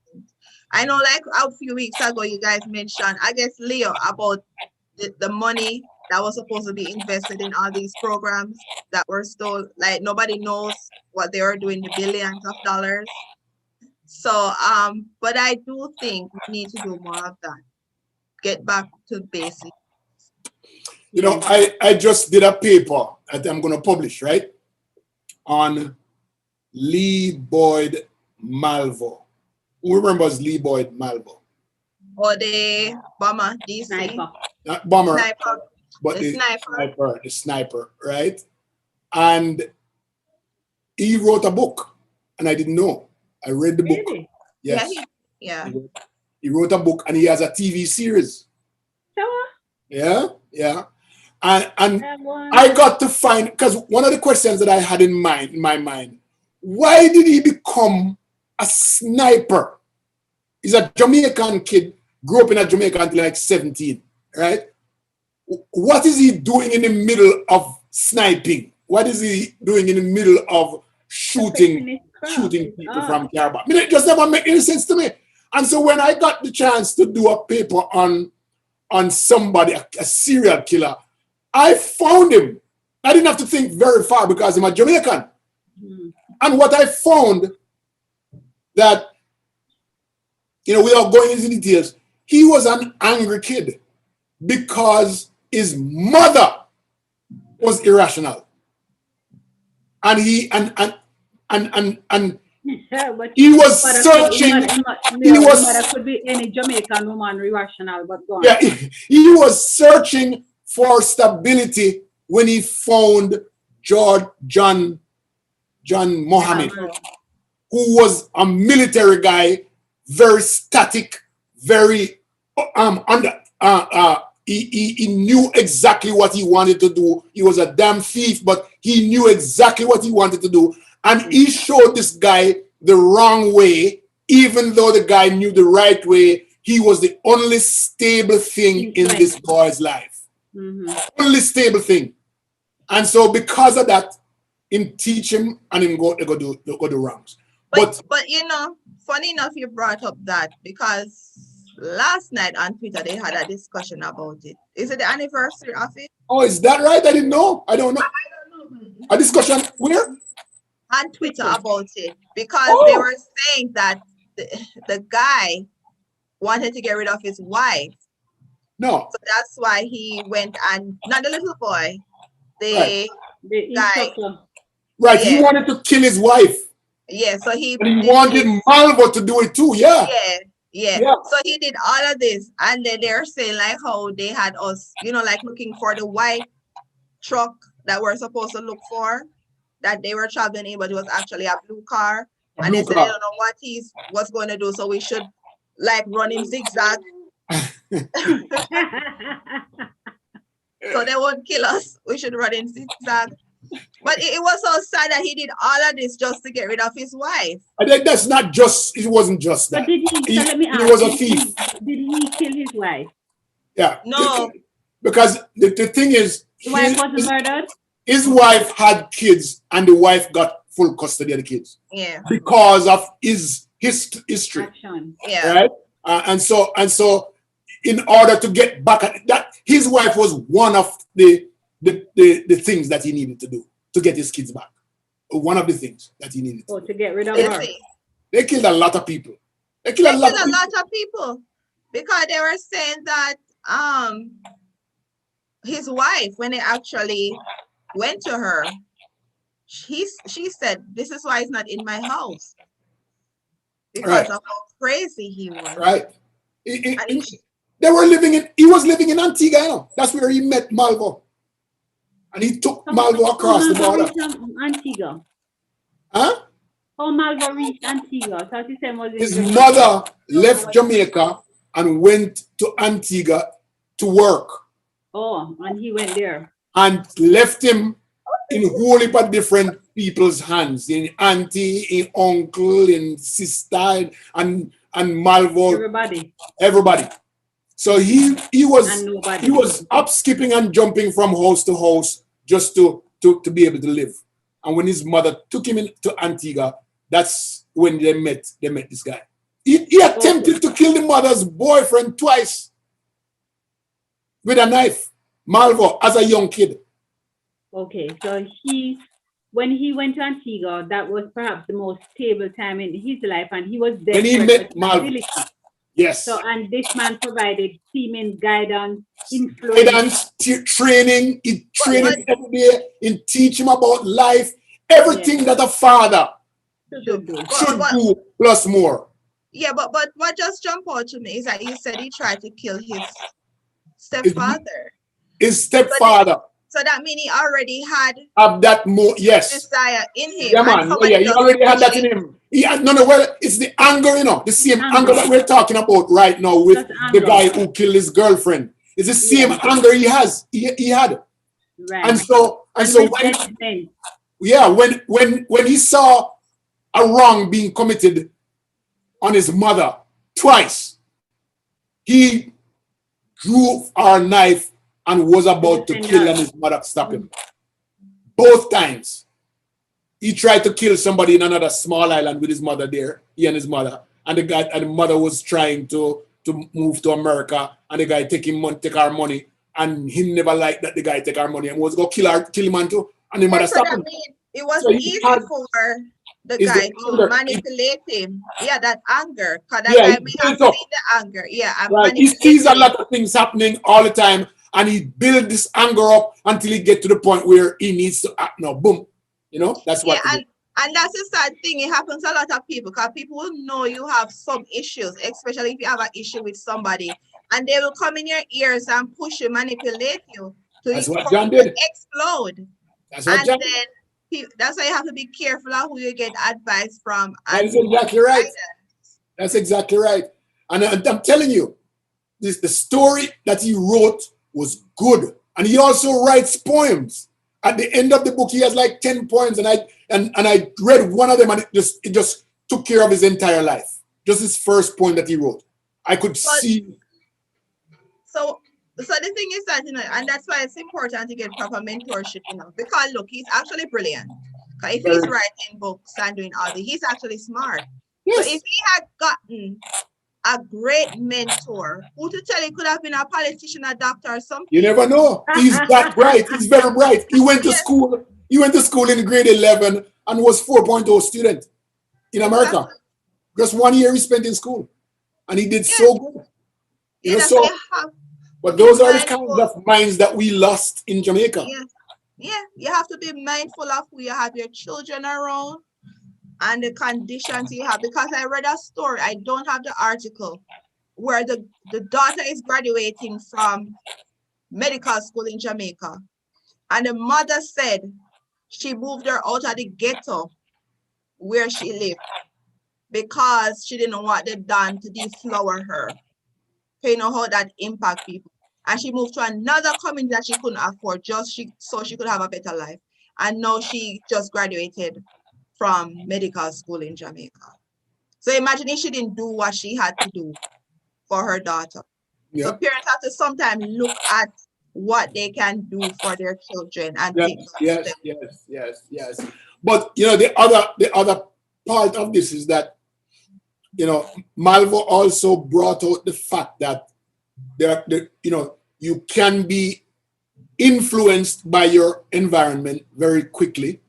I know like a few weeks ago you guys mentioned, I guess Leo, about the money that was supposed to be invested in all these programs that were still like nobody knows what they are doing, the billions of dollars. So but I do think we need to do more of that. Get back to basics. You know, Yes. I just did a paper that I'm going to publish, right? On Lee Boyd Malvo. Who remembers Lee Boyd Malvo? Or the bomber, DC, Sniper. Not bomber, sniper, but the sniper. the sniper, right? And he wrote a book, and I didn't know. I read the book. Really? Yeah, Yes. yeah. He wrote a book, and he has a TV series. So, Yeah, yeah. And that one. I got to find, because one of the questions that I had in my mind, why did he become a sniper? He's a Jamaican kid, grew up in Jamaica until like 17, right? What is he doing in the middle of sniping? What is he doing in the middle of Perfecting his craft. shooting His people art. from Carabao? I mean, it just never make any sense to me. And so when I got the chance to do a paper on somebody, a serial killer, I found him. I didn't have to think very far because I'm a Jamaican. Mm. And what I found that, without going into details, he was an angry kid because his mother was irrational. And But he was mother could, searching, he Leo, his mother was, could be any Jamaican woman, irrational, but go on. yeah, he was searching for stability when he found John Mohammed, who was a military guy, very static, very he knew exactly what he wanted to do. He was a damn thief, but he knew exactly what he wanted to do. And he showed this guy the wrong way, even though the guy knew the right way. He was the only stable thing in this boy's life. Only stable thing. And so because of that, him teach him and him go do wrongs. But you know, funny enough you brought up that because last night on Twitter they had a discussion about it. Is it the anniversary of it? Oh, is that right? I didn't know. I don't know. A discussion where? On Twitter about it. Because they were saying that the guy wanted to get rid of his wife. No. So that's why he went and not the little boy, the guy. Right, he wanted to kill his wife. Yeah, so he wanted Malvo to do it too. Yeah. So he did all of this, and then they're saying like how they had us, you know, like looking for the white truck that we're supposed to look for, that they were traveling in, but it was actually a blue car. And they said they don't know what he was going to do, so we should like run in zigzag. So they won't kill us. We should run in zigzag. But it was so sad that he did all of this just to get rid of his wife. I think that's not just, it wasn't just that. But did he, so let me ask, he was a thief. Did he kill his wife? Yeah. No. Because the thing is, the wife wasn't murdered? His wife had kids and the wife got full custody of the kids. Yeah. Because of his history. Action. Yeah. Right? And so in order to get back at that, his wife was one of the things that he needed to do to get his kids back. One of the things that he needed to get rid of her. They killed a lot of people. They killed a lot of people because they were saying that his wife, when they actually went to her, she said, "This is why he's not in my house." Because of how crazy he was. Right. They were living in, he was living in Antigua, you know. That's where he met Malvo. And he took Malvo across the border. Antigua. Huh? How Malvo reached Antigua? His mother left Jamaica and went to Antigua to work. Oh, and he went there. And left him in whole heap of different people's hands. In auntie, in uncle, in sister, and Malvo. Everybody. So he was up skipping and jumping from house to house just to be able to live. And when his mother took him into Antigua, that's when they met this guy. He attempted to kill the mother's boyfriend twice with a knife. Malvo, as a young kid. Okay, so when he went to Antigua, that was perhaps the most stable time in his life, and he was there. When he met Malvo. Yes. So, and this man provided semen guidance, influence. Training. He trained him every day and teach him about life. Everything that a father should do plus more. Yeah, but what just jumped out to me is that you said he tried to kill his stepfather. His stepfather. So that means he already had that more, yes, desire in him. Yeah, man. Yeah, he already had that in him. Well, it's the anger, you know, the same anger that we're talking about right now with the guy who killed his girlfriend. It's the same anger he has. He had. Right. And so when he saw a wrong being committed on his mother twice, he drew our knife and was about to kill, and his mother stopped him. Both times. He tried to kill somebody in another small island with his mother there, he and his mother. And the mother was trying to move to America, and the guy take our money, and he never liked that the guy take our money and was going to kill him too. And the mother stopped him. It was easy for the guy to manipulate him. Yeah, that anger. Because that guy may have seen the anger. Yeah, right. He sees a lot of things happening all the time, and he builds this anger up until he gets to the point where he needs to act now. Boom. You know, that's what. Yeah, and that's a sad thing. It happens to a lot of people because people will know you have some issues, especially if you have an issue with somebody, and they will come in your ears and push you, manipulate you to explode. That's what John did. That's why you have to be careful of who you get advice from. That's exactly right. That's exactly right. And I'm telling you, the story that he wrote was good. And he also writes poems. At the end of the book, he has like 10 poems, and I read one of them, and it just took care of his entire life. Just his first poem that he wrote. I could But see. so so the thing is that, and that's why it's important to get proper mentorship, because look, he's actually brilliant. 'Cause if he's Very, writing books and doing all the, he's actually smart. So if yes, he had gotten a great mentor, who to tell he could have been a politician, a doctor, or you something. never know. He's that bright. He's very bright. He went to Yes, school. He went to school in grade 11 and was 4.0 student in America. exactly. Just 1 year he spent in school, and he did Yes, so good. that's why So, you have but to be those are the kinds mindful. of minds that we lost in Jamaica. Yeah, yeah, you have to be mindful of who you have your children around and the conditions you have. Because I read a story, I don't have the article, where the daughter is graduating from medical school in Jamaica. And the mother said she moved her out of the ghetto where she lived because she didn't want the Don to deflower her. So you know how that impact people. And she moved to another community that she couldn't afford, so she could have a better life. And now she just graduated from medical school in Jamaica. So imagine if she didn't do what she had to do for her daughter. So Yeah. parents have to sometimes look at what they can do for their children and Yes, take those yes, steps. yes. But the other part of this is that Malvo also brought out the fact that you can be influenced by your environment very quickly,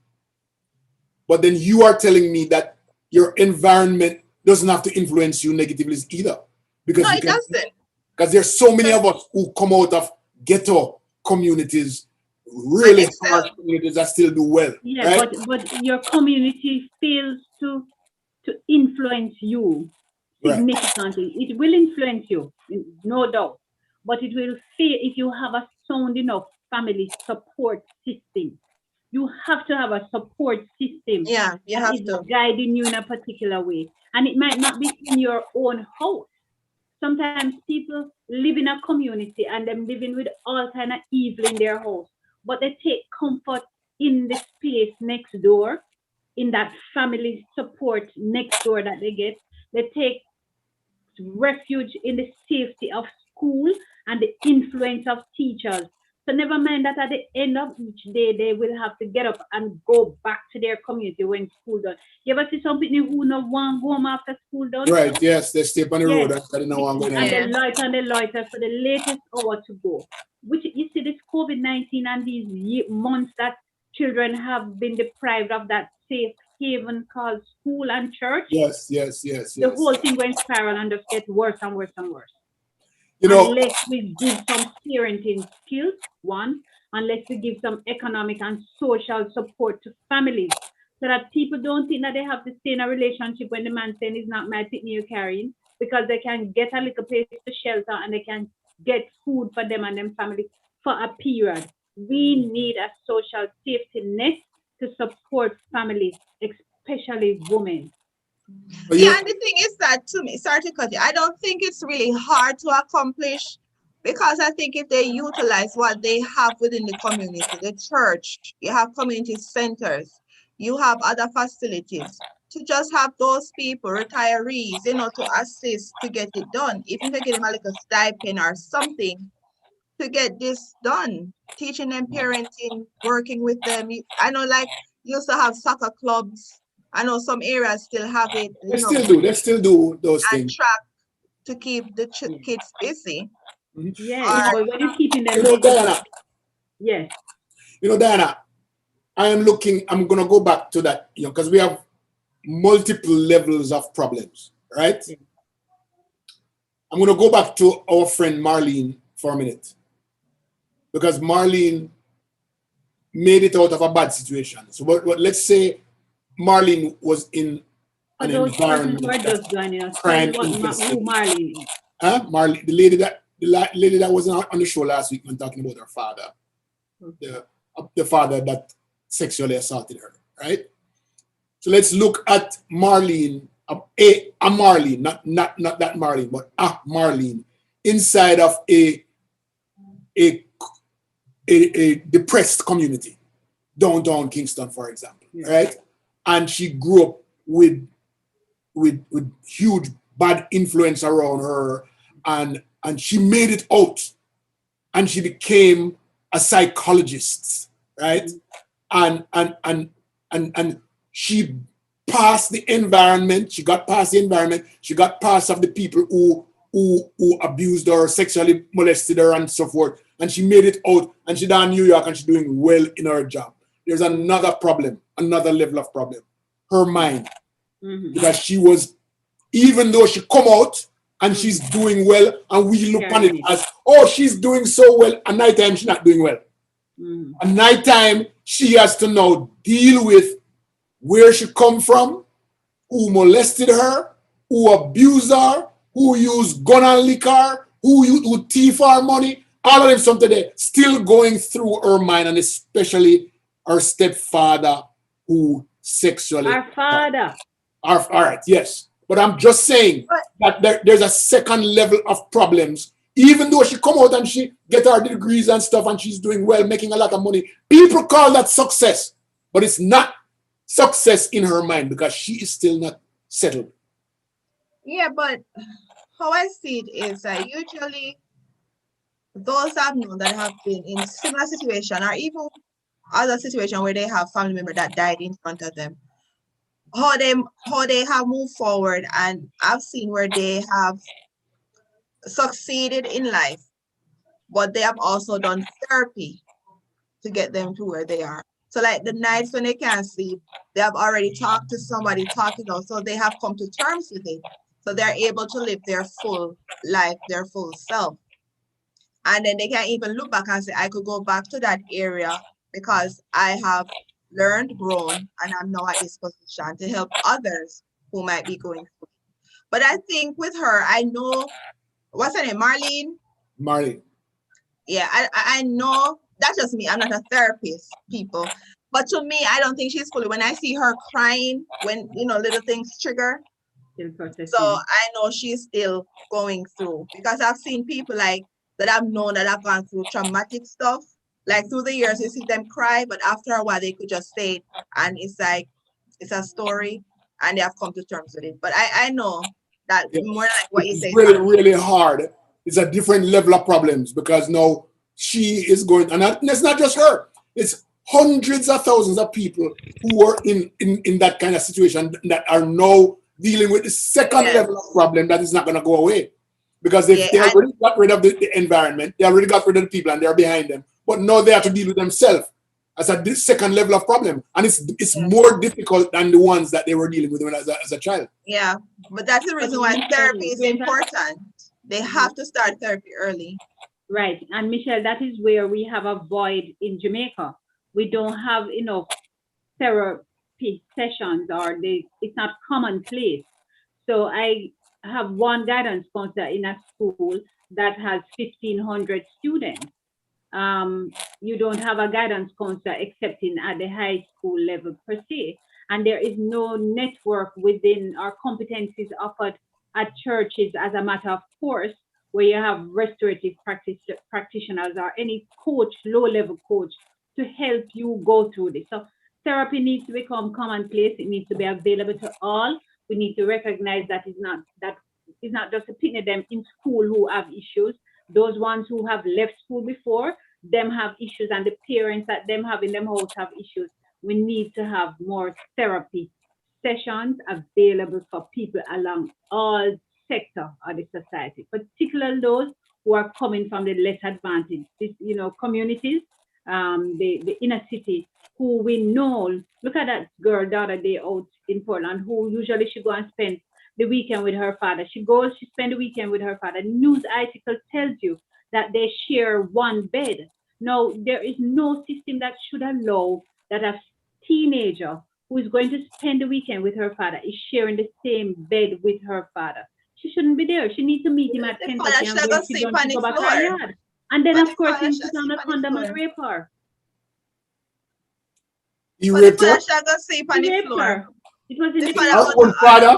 but then you are telling me that your environment doesn't have to influence you negatively either, No, because you it can, doesn't. because there's so many Because of us who come out of ghetto communities, and really harsh excel. communities that still do well, Yeah, right? but your community fails to influence you Right. significantly. It will influence you, no doubt, but it will fail if you have a sound enough family support system. You have to have a support system Yeah, you that have is to. guiding you in a particular way, and it might not be in your own house. Sometimes people live in a community and them living with all kind of evil in their house, but they take comfort in the space next door, in that family support next door that they get. They take refuge in the safety of school and the influence of teachers. So never mind that at the end of each day they will have to get up and go back to their community when school done. You ever see some people who no want go home after school done? Right, yes, they stay on the road Yes, and they don't want to go and anymore. Yeah. they loiter for the latest hour to go. Which you see, this COVID-19 and these months that children have been deprived of that safe haven called school and church, Yes. the whole thing went spiral and just get worse and worse and worse. You know, Unless we give some parenting skills, one, unless we give some economic and social support to families, so that people don't think that they have to stay in a relationship when the man saying is not my picnic you're carrying, because they can get a little place to shelter and they can get food for them and them family for a period. We need a social safety net to support families, especially women. but Yeah, and the thing is that, to me, sorry to cut you, I don't think it's really hard to accomplish, because I think if they utilize what they have within the community, the church, you have community centers, you have other facilities, to just have those people, retirees, to assist to get it done. Even if they get them a little stipend or something to get this done, teaching them parenting, working with them. I know, like, you used to have soccer clubs. I know some areas still have it, they still do those and things. track to keep the kids busy. Mhm. Yes, Or but when you're keeping You them know, busy, Diana, yes. Diana, I'm going to go back to that, because we have multiple levels of problems, right? Yes. I'm going to go back to our friend Marlene for a minute, because Marlene made it out of a bad situation. So, but let's say Marlene was in For an those persons who environment are that's just joining us, tell crime what who infested. Marlene is. Huh? Marlene, the lady that was on the show last week when talking about her father, the father that sexually assaulted her, right? So let's look at Marlene, a Marlene, not that Marlene, but a Marlene inside of a a, a depressed community, downtown Kingston, for example, right? And she grew up with huge bad influence around her, and she made it out, and she became a psychologist, right? And she passed the environment. She got past the environment. She got past of the people who abused her, sexually molested her, and so forth. And she made it out. And she's down in New York, and she's doing well in her job. There's another problem, another level of problem. Her mind, because she was, even though she come out and she's doing well, and we look on it as, oh, she's doing so well. At nighttime, she's not doing well. At nighttime, she has to now deal with where she come from, who molested her, who abused her, who used gun and liquor, who thief her money. All of them something today still going through her mind, and especially her stepfather who sexually. Our father. All right, yes. But I'm just saying that there's a second level of problems. Even though she come out and she get her degrees and stuff, and she's doing well, making a lot of money, people call that success. But it's not success in her mind, because she is still not settled. Yeah, but how I see it is that usually those I've known that have been in similar situation, or even other situation where they have family member that died in front of them, how they have moved forward, and I've seen where they have succeeded in life, but they have also done therapy to get them to where they are. So like the nights when they can't sleep, they have already talked to somebody, talking out, so they have come to terms with it. So they're able to live their full life, their full self. And then they can even look back and say, I could go back to that area because I have learned, grown, and I'm now at this position to help others who might be going through. But I think with her, I know, what's her name, Marlene? Marlene. Yeah, I know, that's just me. I'm not a therapist, people. But to me, I don't think she's fully, when I see her crying, when, little things trigger. So I know she's still going through, because I've seen people like that I've known that have gone through traumatic stuff. Like through the years, you see them cry, but after a while, they could just say it. And it's like, it's a story, and they have come to terms with it. But I know that more like what you say. It's really, really hard. It's a different level of problems, because now she is going, and it's not just her. It's hundreds of thousands of people who are in that kind of situation that are now dealing with the second level of problem that is not going to go away. Because they already got rid of the environment, they already got rid of the people, and they're behind them. But now they have to deal with themselves as a second level of problem. And it's more difficult than the ones that they were dealing with as a child. Yeah, but that's the reason why therapy is important. They have to start therapy early. Right. And Michelle, that is where we have a void in Jamaica. We don't have enough therapy sessions, or it's not commonplace. So I have one guidance counselor in a school that has 1,500 students. You don't have a guidance counselor excepting at the high school level per se. And there is no network within our competencies offered at churches as a matter of course, where you have restorative practitioners or any coach, low-level coach, to help you go through this. So therapy needs to become commonplace. It needs to be available to all. We need to recognize that it's not just to pick them in school who have issues. Those ones who have left school before, them have issues, and the parents that them have in them house have issues. We need to have more therapy sessions available for people along all sector of the society, particularly those who are coming from the less advantaged, communities, the inner city, who we know. Look at that girl the other day out in Portland, who usually she go and spend the weekend with her father. She spend the weekend with her father. News article tells you that they share one bed. Now, there is no system that should allow that a teenager who is going to spend the weekend with her father is sharing the same bed with her father. She shouldn't be there. She needs to meet him at 10:30 and when she's done to go back her yard. And then, of course, he put on a condom and rape her. He raped her? He raped her. It was in our own father?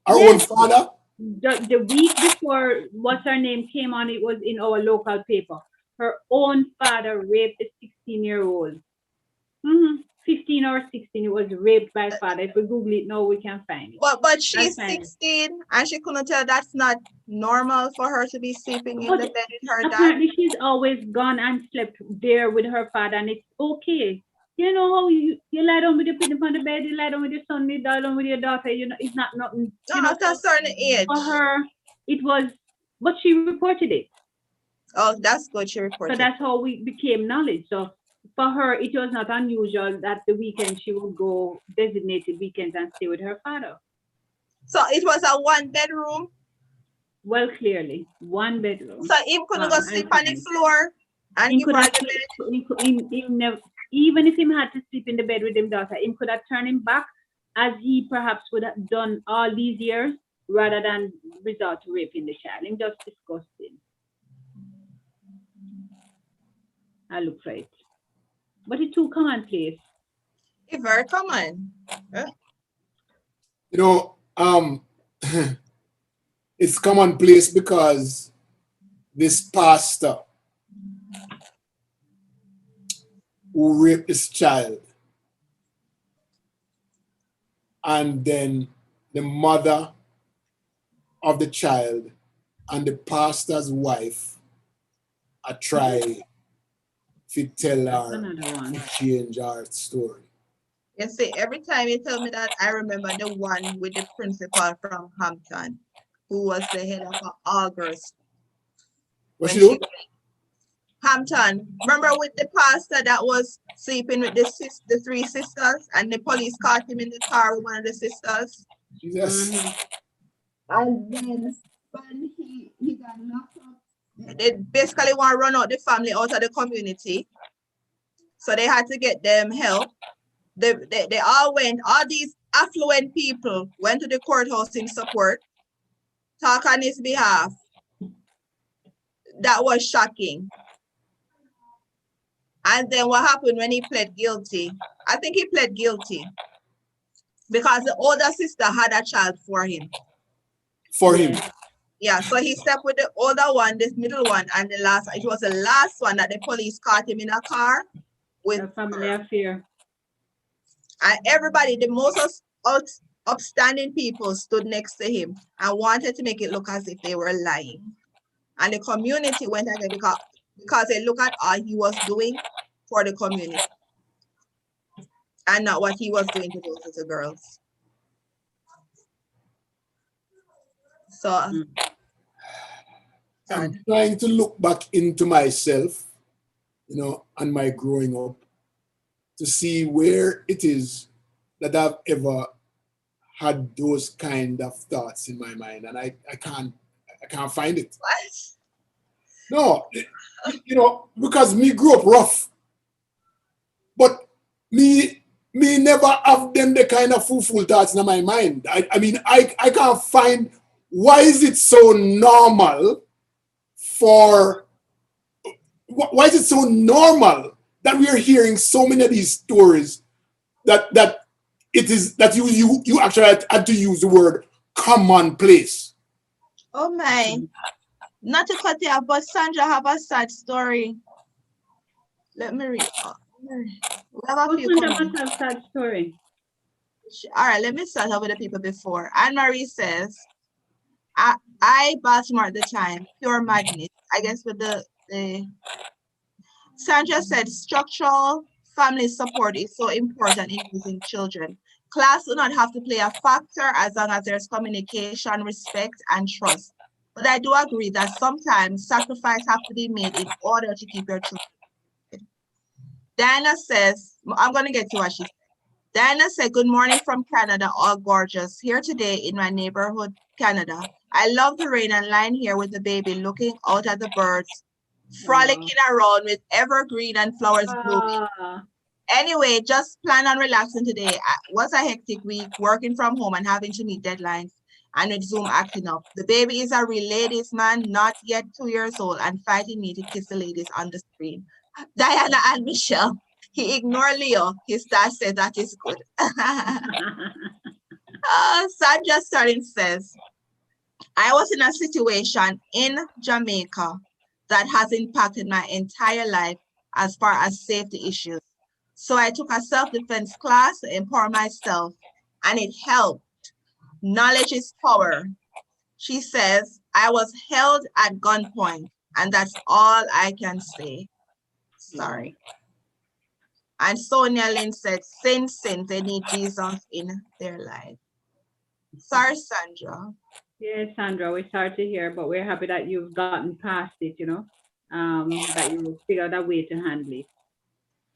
Our own father? The week before what's her name came on, it was in our local paper. her own father raped a 16-year-old. 15 or 16, it was raped by father. If we Google it now, we can find it. But I'll she's find it. 16 and she couldn't tell that's not normal for her to be sleeping in But the bed with her dad. apparently she's always gone and slept there with her father, and it's okay. You know how you lie down with your pin on the bed, you lie down with your son, you lie down with your daughter, it's not nothing, No, after a so certain age. for her it was, but she reported it. Oh, that's good. She So reported. that's how we became knowledge. So for her it was not unusual that the weekend she would go designated weekends and stay with her father. So it was a one bedroom. Well, clearly, one So bedroom. him couldn't go I sleep on the find. floor and Him give could her have the sleep, bed. him never, even if him had to sleep in the bed with him daughter, him could have turned him back as he perhaps would have done all these years rather than resort to raping the child. Him just disgusting. I look for it. But it's too commonplace. It's very common. You know, it's commonplace because this pastor who raped his child, and then the mother of the child and the pastor's wife are trying to tell That's her another one. to change our story. You see, every time you tell me that, I remember the one with the principal from Hampton, who was the head of August What when she she do? Hampton. Remember with the pastor that was sleeping with the three sisters, and the police caught him in the car with one of the sisters. Jesus. And then when he got locked up, they basically want to run out the family out of the community. So they had to get them help. They all went, all these affluent people went to the courthouse in support, talk on his behalf. That was shocking. And then what happened when he pled guilty? I think he pled guilty because the older sister had a child for him. For him. Yeah, so he slept with the older one, this middle one, and it was the last one that the police caught him in a car with A family her. affair. And everybody, the most upstanding people stood next to him and wanted to make it look as if they were lying. And the community went again because they look at all he was doing for the community and not what he was doing to those little girls. So I'm sad. trying to look back into myself, and my growing up to see where it is that I've ever had those kind of thoughts in my mind, and I can't find it. What? No, because me grew up rough, but me never have them the kind of fool thoughts in my mind. I mean, I can't find why is it so normal for why is it so normal that we are hearing so many of these stories that it is that you actually had to use the word commonplace. Oh my. Not to cut you off, but Sandra have a sad story. Let me read. We have a Who few Sandra comments. must have sad story? All right, let me start off with the people before. Anne Marie says, I Baltimore at the time, pure magnet. I guess with the Sandra said structural family support is so important in raising children. Class do not have to play a factor as long as there's communication, respect, and trust. But I do agree that sometimes sacrifice have to be made in order to keep your children. Diana says, I'm going to get to what she said. Diana said, good morning from Canada, all gorgeous. Here today in my neighborhood, Canada. I love the rain and lying here with the baby, looking out at the birds, frolicking around with evergreen and flowers blooming. Anyway, just plan on relaxing today. It was a hectic week, working from home and having to meet deadlines and with Zoom acting up. The baby is a real ladies man, not yet 2 years old, and fighting me to kiss the ladies on the screen. Diana and Michelle. He ignored Leo. His dad said that is good. Sandra Sterling says, I was in a situation in Jamaica that has impacted my entire life as far as safety issues. So I took a self-defense class to empower myself, and it helped. Knowledge is power. She says, I was held at gunpoint, and that's all I can say. Sorry. And Sonia Lynn said, sin, they need Jesus in their life. Sorry, Sandra. Yes, Sandra, we're sorry to hear, but we're happy that you've gotten past it, that you figured a way to handle it.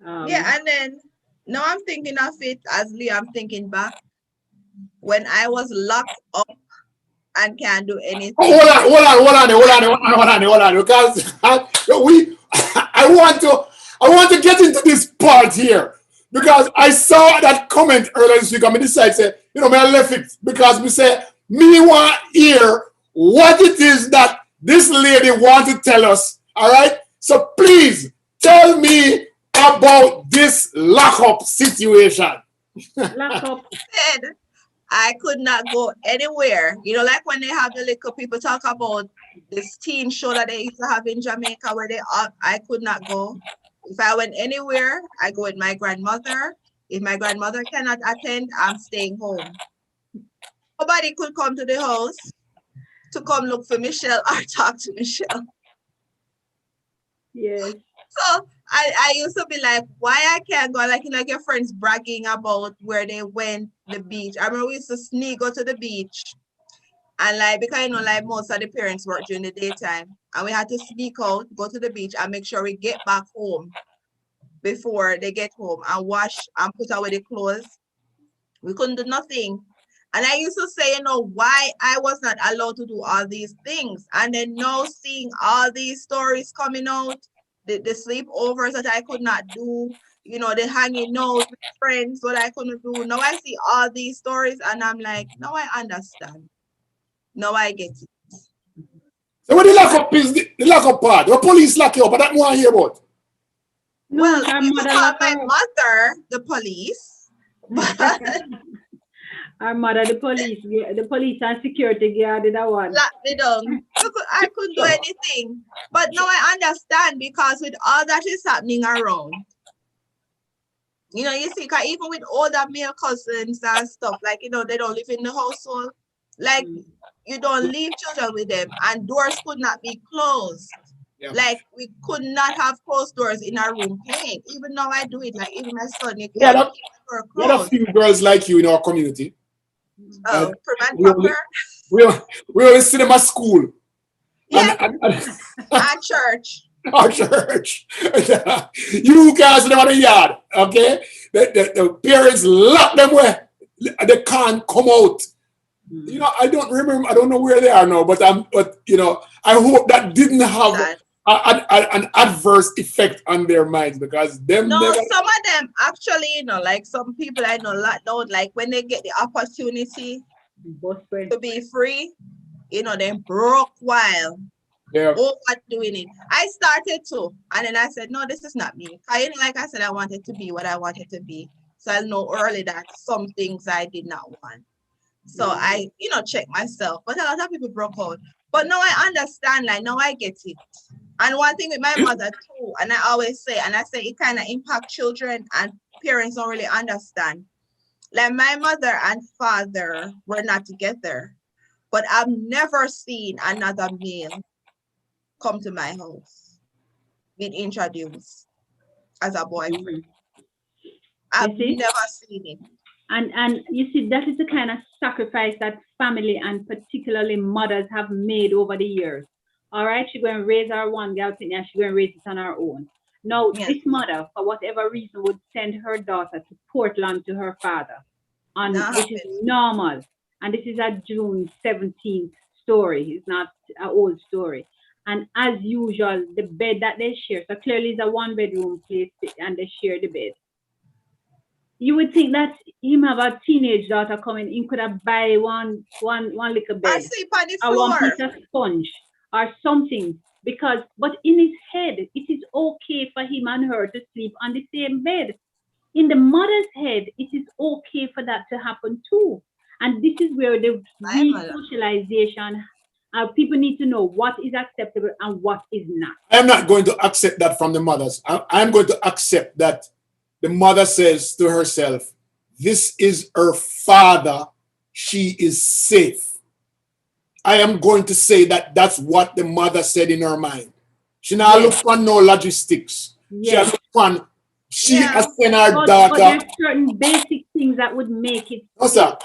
Yeah, and then now I'm thinking of it as Lee, I'm thinking back when I was locked up and can't do anything. Hold on, because I want to get into this part here because I saw that comment earlier this week. I decided, say, I left it because we say me want hear what it is that this lady want to tell us. All right, so please tell me about this lockup situation. Lockup. I could not go anywhere. Like when they have the little people talk about this teen show that they used to have in Jamaica where I could not go. If I went anywhere, I go with my grandmother. If my grandmother cannot attend, I'm staying home. Nobody could come to the house to come look for Michelle or talk to Michelle. Yes. So I used to be like, why I can't go? Like, your friends bragging about where they went, the beach. I remember we used to sneak go to the beach. And because most of the parents work during the daytime. And we had to sneak out, go to the beach and make sure we get back home before they get home and wash and put away the clothes. We couldn't do nothing. And I used to say, why I was not allowed to do all these things. And then now seeing all these stories coming out, the sleepovers that I could not do, the hanging out with friends, what I couldn't do. Now I see all these stories and I'm like, now I understand. Now I get it. So what the lockup is the lockup part? The police lock you up, but that one hear about. No, Well, you could call my mother the police. But our mother, the police and security guard did that one. lock me down. I couldn't do anything. But now I understand because with all that is happening around, you see, because even with older male cousins and stuff, like, they don't live in the household. Like, you don't leave children with them and doors could not be closed. Yeah. Like, we could not have closed doors in our room playing. Even now I do it, like, even my son, you can't keep the door closed. There are a few girls like you in our community. Oh, we only see them at school. Yeah, at church. At church. You guys are in the yard, okay? The parents lock them where they can't come out. I don't remember. I don't know where they are now, but I hope that didn't have an adverse effect on their minds because them. No, some of them actually, like some people I know don't like when they get the opportunity to be free, they broke wild. Yeah. Doing it. I started to, and then I said, no, this is not me. Like I said, I wanted to be what I wanted to be. So I know early that some things I did not want. So I, check myself. But a lot of people broke out. But now I understand, like now I get it. And one thing with my mother too, and I always say, it kind of impacts children and parents don't really understand. Like my mother and father were not together, but I've never seen another male come to my house, been introduced as a boyfriend. I've never seen it. And you see, that is the kind of sacrifice that family and particularly mothers have made over the years. All right, she's going to raise our one girl thing and she's going to raise it on her own. Now, this mother, for whatever reason, would send her daughter to Portland to her father, which is normal. And this is a June 17th story. It's not an old story. And as usual, the bed that they share, so clearly it's a one-bedroom place and they share the bed. You would think that him have a teenage daughter coming in, could have buy one little bed or one piece of sponge or something. But in his head, it is okay for him and her to sleep on the same bed. In the mother's head, it is okay for that to happen too. And this is where the re-socialization People need to know what is acceptable and what is not. I'm not going to accept that from the mothers. I'm going to accept that the mother says to herself, this is her father. She is safe. I am going to say that that's what the mother said in her mind. She now Yes. look for no logistics. Yes. She Yeah. has sent her But daughter. there's certain basic things that would make it. No, sir.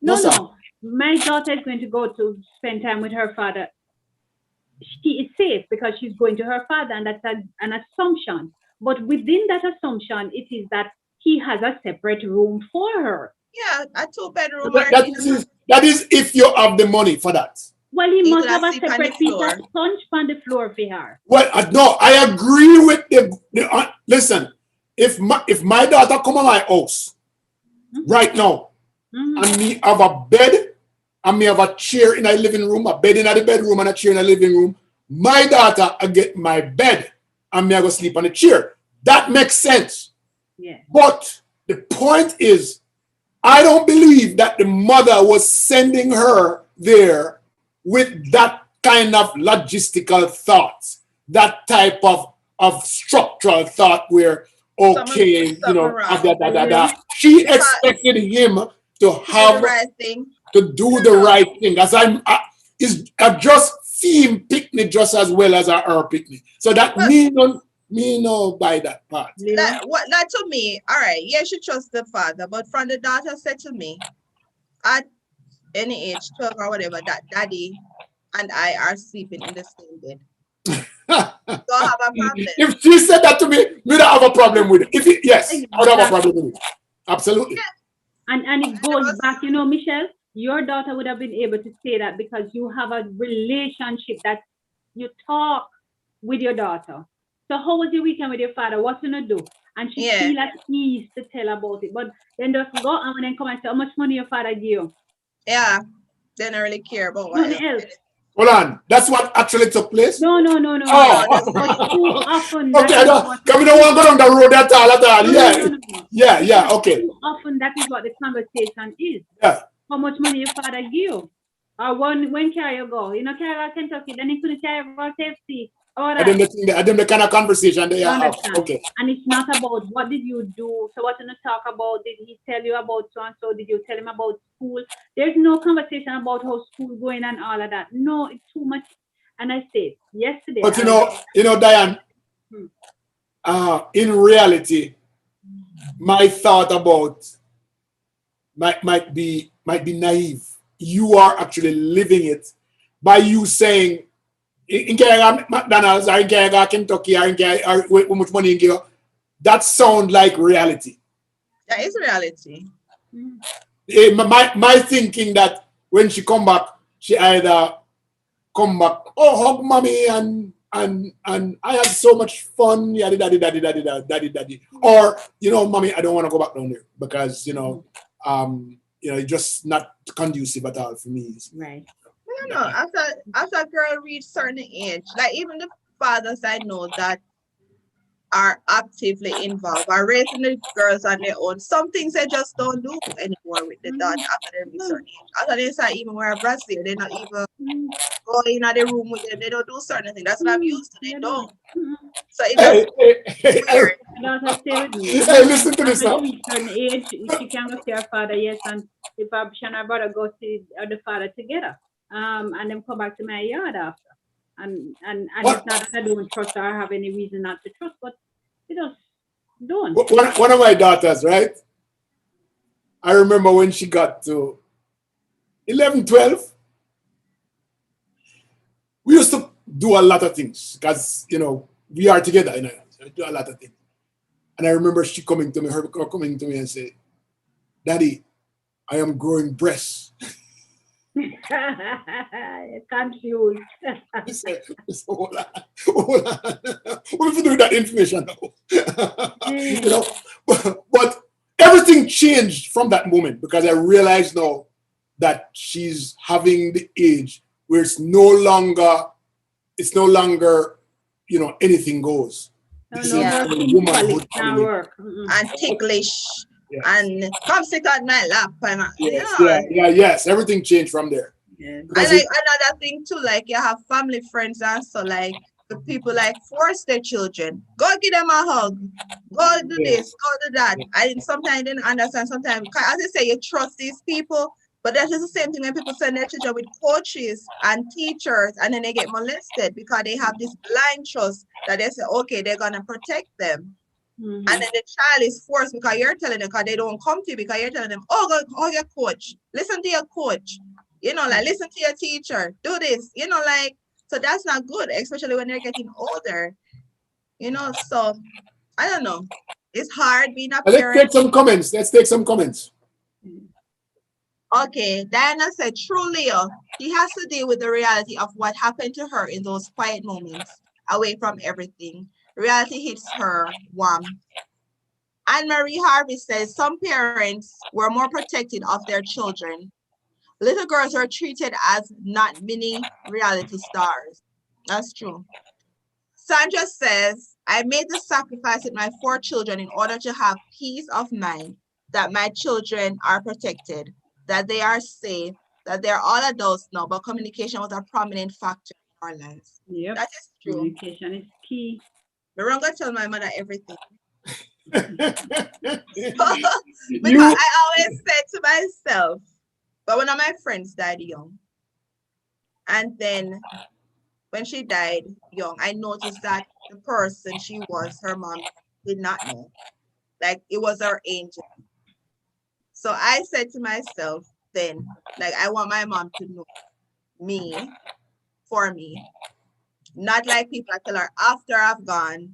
No, No, sir. no. My daughter is going to go to spend time with her father. She is safe because she's going to her father, and that's an assumption. But within that assumption, it is that he has a separate room for her. Yeah, a 2 bedroom or That is if you have the money for that. Well, he He must could have a sleep on the separate piece of floor. sponge on the floor for her. Well, no, I agree with listen, if my daughter come on my house right now, and me have a bed, and me have a chair in the living room, a bed in the bedroom and a chair in the living room, my daughter I get my bed and me I go sleep on the chair. That makes sense. Yeah. But the point is, I don't believe that the mother was sending her there with that kind of logistical thoughts, that type of structural thought where, okay, you know, she expected him to have right thing. to do the right thing. As I just theme picnic just as well as her picnic. So that me no by that part. That to me, all right, yeah, she trusts the father, but from the daughter said to me, at any age, 12 or whatever, that daddy and I are sleeping in the same bed. Don't have a problem. If she said that to me, we don't have a problem with it. Yes, I would have a problem with it. Absolutely. Yeah. And it goes back, you know, Michelle, your daughter would have been able to say that because you have a relationship that you talk with your daughter. So how was your weekend with your father? What you gonna do? And she feel at ease to tell about it. But then just go and then come and say how much money your father give you. Yeah. They don't really care about what else. Hold on. That's what actually took place? No. Oh. But too often. Okay, come don't want to go down the road at all. No. Yeah, okay. Too often that is what the conversation is. Yeah. How much money your father give you? Or when can you go? You know, carry Kentucky, then you couldn't carry about safety. I don't the kind of conversation they have. Okay. And it's not about what did you do. So what did you talk about? Did he tell you about so and so? Did you tell him about school? There's no conversation about how school going and all of that. No, it's too much. And I said yesterday. But you know, Diane. In reality, my thought about might be naive. You are actually living it by you saying. In McDonald's or in Kentucky or how much money you give, that sound like reality. That is reality. My thinking that when she come back, she either come back, oh hug mommy and I had so much fun, daddy. Or, you know, mommy, I don't want to go back down there because, you know, it's just not conducive at all for me. Right. I don't know. After a girl reach certain age, like even the fathers I know that are actively involved are raising the girls on their own. Some things they just don't do anymore with the daughter after they reach certain age. After they start even wear a bracelet, they're not even go in the room with them. They don't do certain things. That's what I'm used to. They don't. So it's weird. Daughter stay with me. Hey, listen to this now. At a certain age, she can go see her father, yes, and if she and her brother go see the father together. And then come back to my yard after. And it's not that I don't trust her or have any reason not to trust, but it just don't. One of my daughters, right? I remember when she got to 11, 12, we used to do a lot of things because, you know, we are together, you know, so we do a lot of things. And I remember her coming to me and say, Daddy, I am growing breasts. Confused. Hold on. What if we do that information now? You know, but everything changed from that moment because I realized now that she's having the age where it's no longer, you know, anything goes. Womanhood and ticklish. Yeah. And come sit on my lap and yes, everything changed from there. Yes. And Because like another thing too, like you have family friends and so like the people like force their children, go give them a hug, go do yeah, this, go do that. And sometimes they don't understand. Sometimes, 'cause as I say, you trust these people, but that is the same thing when people send their children with coaches and teachers, and then they get molested because they have this blind trust that they say, okay, they're gonna protect them. And Mm-hmm. then the child is forced because you're telling them because they don't come to you because you're telling them, oh, go, oh, your coach. Listen to your coach. Like listen to your teacher. Do this. Like so that's not good, especially when they're getting older. So I don't know. It's hard being a let's parent. take some comments. Let's take some comments. Okay, Diana said, true Leo, she has to deal with the reality of what happened to her in those quiet moments, away from everything. Reality hits her warm. Anne Marie Harvey says some parents were more protective of their children. Little girls are treated as not mini reality stars. That's true. Sandra says, I made the sacrifice with my 4 children in order to have peace of mind that my children are protected, that they are safe, that they're all adults now, but communication was a prominent factor in our lives. Yep. That is true. Communication is key. But I'm going to tell my mother everything. Because You I always said to myself, but one of my friends died young. And then when she died young, I noticed that the person she was, her mom, did not know. Like it was her angel. So I said to myself, then, like, I want my mom to know me for me. Not like people that tell her after I've gone,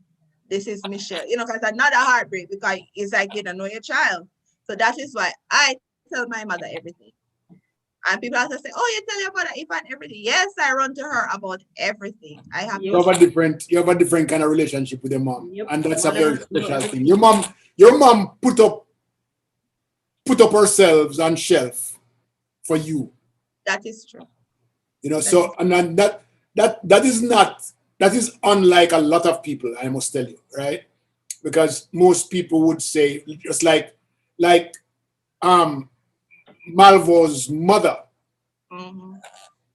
this is Michelle. Because another heartbreak because it's like you don't know your child. So that is why I tell my mother everything. And people also say, oh, you tell your mother if and everything. Yes, I run to her about everything. I have no Yep. have a different kind of relationship with your mom, Yep. and that's a Mother very has to know special thing. everything. Your mom put up herself on shelf for you. that is true. That So is and then that is unlike a lot of people, I must tell you, right? Because most people would say just like um Malvo's mother. mm-hmm.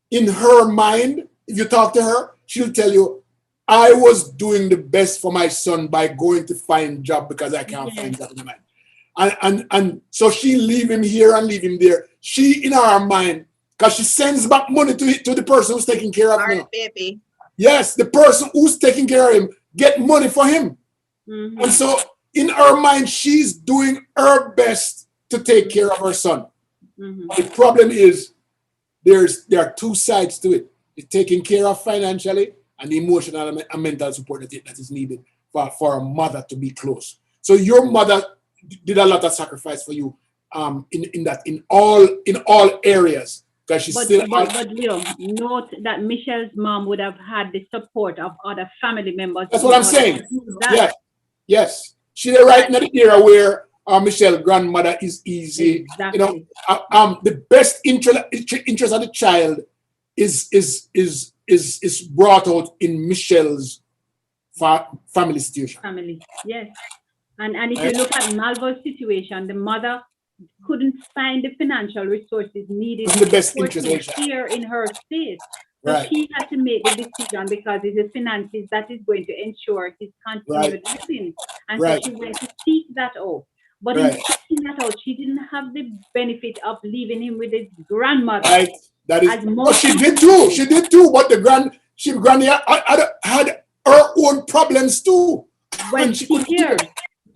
In her mind, if you talk to her, she'll tell you, I was doing the best for my son by going to find job because I can't Yes. find job in the mind. And so she leave him here and leave him there. She in her mind, because she sends back money to the person who's taking care of All him. right, baby. Yes, the person who's taking care of him get money for him. Mm-hmm. And so in her mind, she's doing her best to take care of her son. Mm-hmm. The problem is there are two sides to it. It's taken care of financially and the emotional and mental support that is needed for a mother to be close. So your mother did a lot of sacrifice for you in all areas because she's But still Leo, note that Michelle's mom would have had the support of other family members that's what in I'm order saying. to do that. Yes, yes. She's right in the era where Michelle grandmother is easy. Exactly. The best interest of the child is brought out in Michelle's family situation. Family. Yes. And if you Right? look at Malvo's situation, the mother couldn't find the financial resources needed It's to the best support interest of him the child. here in her state. So Right, she had to make the decision because it's the finances that is going to ensure his right, continued living. And so right, she went to seek that out. But in right, seeking that out, she didn't have the benefit of leaving him with his grandmother, right. That is. as But most she people did too. do. She did too. But granny had her own problems too, and When she she couldn't do it. here.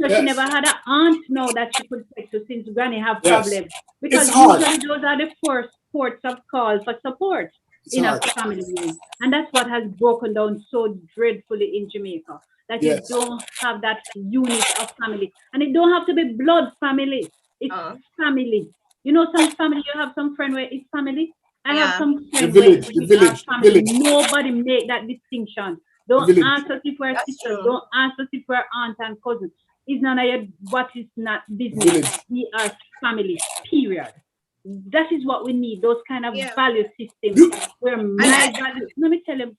So she never Yes, had an aunt now that she could take to since Granny have yes. problems. Because It's hard. usually those are the first ports of call for support It's in a hard. family unit. And that's what has broken down so dreadfully in Jamaica. That you Yes, don't have that unit of family. And it don't have to be blood family. It's Uh, family. Some family, you have some friend where it's family. I have yeah, some the friend where village, the we are village, the family. village, Nobody make that distinction. the Don't village. ask us if we're that's sisters. true. Don't ask us if we're aunt and cousin. It's none of your what is not The business. village. We are family, period. That is what we need, those kind of Yeah. value systems Do, where And my value, let me tell him,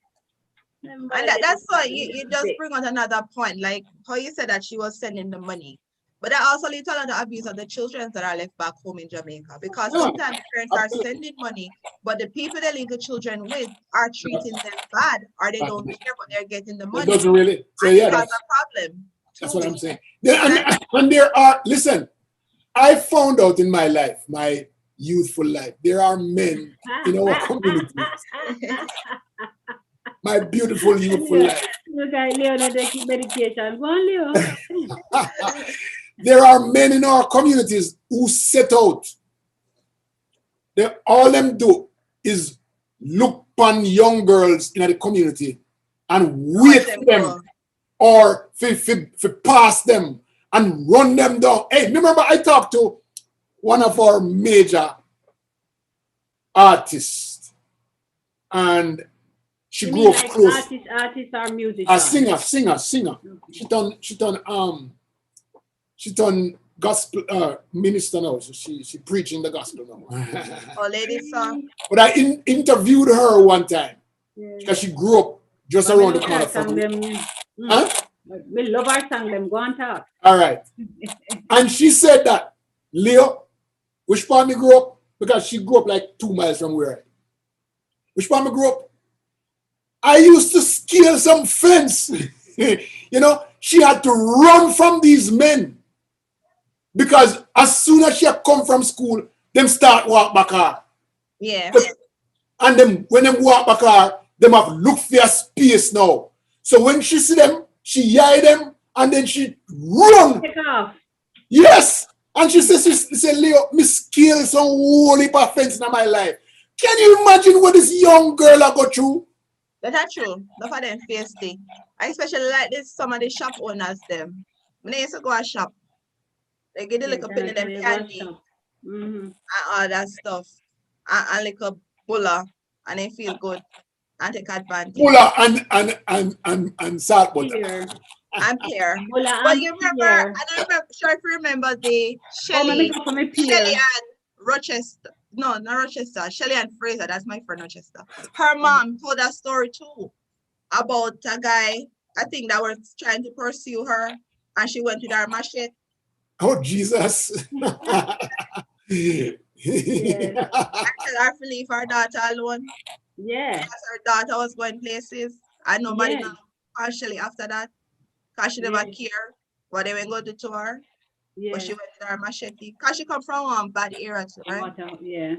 and get this that's why let you me just say. bring on another point, like how you said that she was sending the money. But that also leads to a lot of abuse of the children that are left back home in Jamaica because Yeah, sometimes parents are sending money, but the people they leave the children with are treating them bad or they don't care, but they're getting the it money. doesn't really. So And it yeah, causes a problem that's what too. I'm saying. There, Okay? and there are, listen, I found out in my life, my youthful life, there are men in our community, my beautiful youthful Leo, life. look at Leo, not taking medication. Go on, Leo. There are men in our communities who set out. All them do is look upon young girls in the community and Watch wait them for them grow. or for pass them and run them down. Hey, remember I talked to one of our major artists and she You grew mean up like close. artists or A musicians? singer. She done gospel minister now. So she preaching the gospel now. Oh, ladies song. But I interviewed her one time Yeah. because she grew up just But me around the love corner her from song me. them. Huh? Me love her song them. Go on talk. All right. And she said that, Leo, which part me grew up? Because she grew up like 2 miles from where I. Which part me grew up? I used to scale some fence. You know, she had to run from these men. Because as soon as she had come from school, them start walk back her. Yeah. And them when them walk back her, them have look for a space now. So when she see them, she yell them and then she run. Take off. Yes. And she said, Leo, me scale some whole heap of fence in my life. Can you imagine what this young girl I go through? That's true. The for them face thing. I especially like this some of the shop owners them. When they used to go a shop, they get a Yeah, little tell penny her them to go candy shop. Mm-hmm. and all that stuff. And like a bulla and they feel good and take advantage. Cola and salt butter. Here. And pear. Bola But and you remember, pear. I don't remember, sure if you remember the Oh, me Shelly, go for my Shelly pear. and Rochester. No, not Rochester. Shelly and Fraser. That's my friend Rochester. Her mom told a story too about a guy, I think that was trying to pursue her and she went with her machete Oh, Jesus. Yes. and tell her to leave her daughter alone Yeah. because her daughter was going places and nobody Yes. know partially after that because she never Yes. cared what they were going to do to her. But she Yes. went with her machete because she come from one bad area too, right? What? Yeah.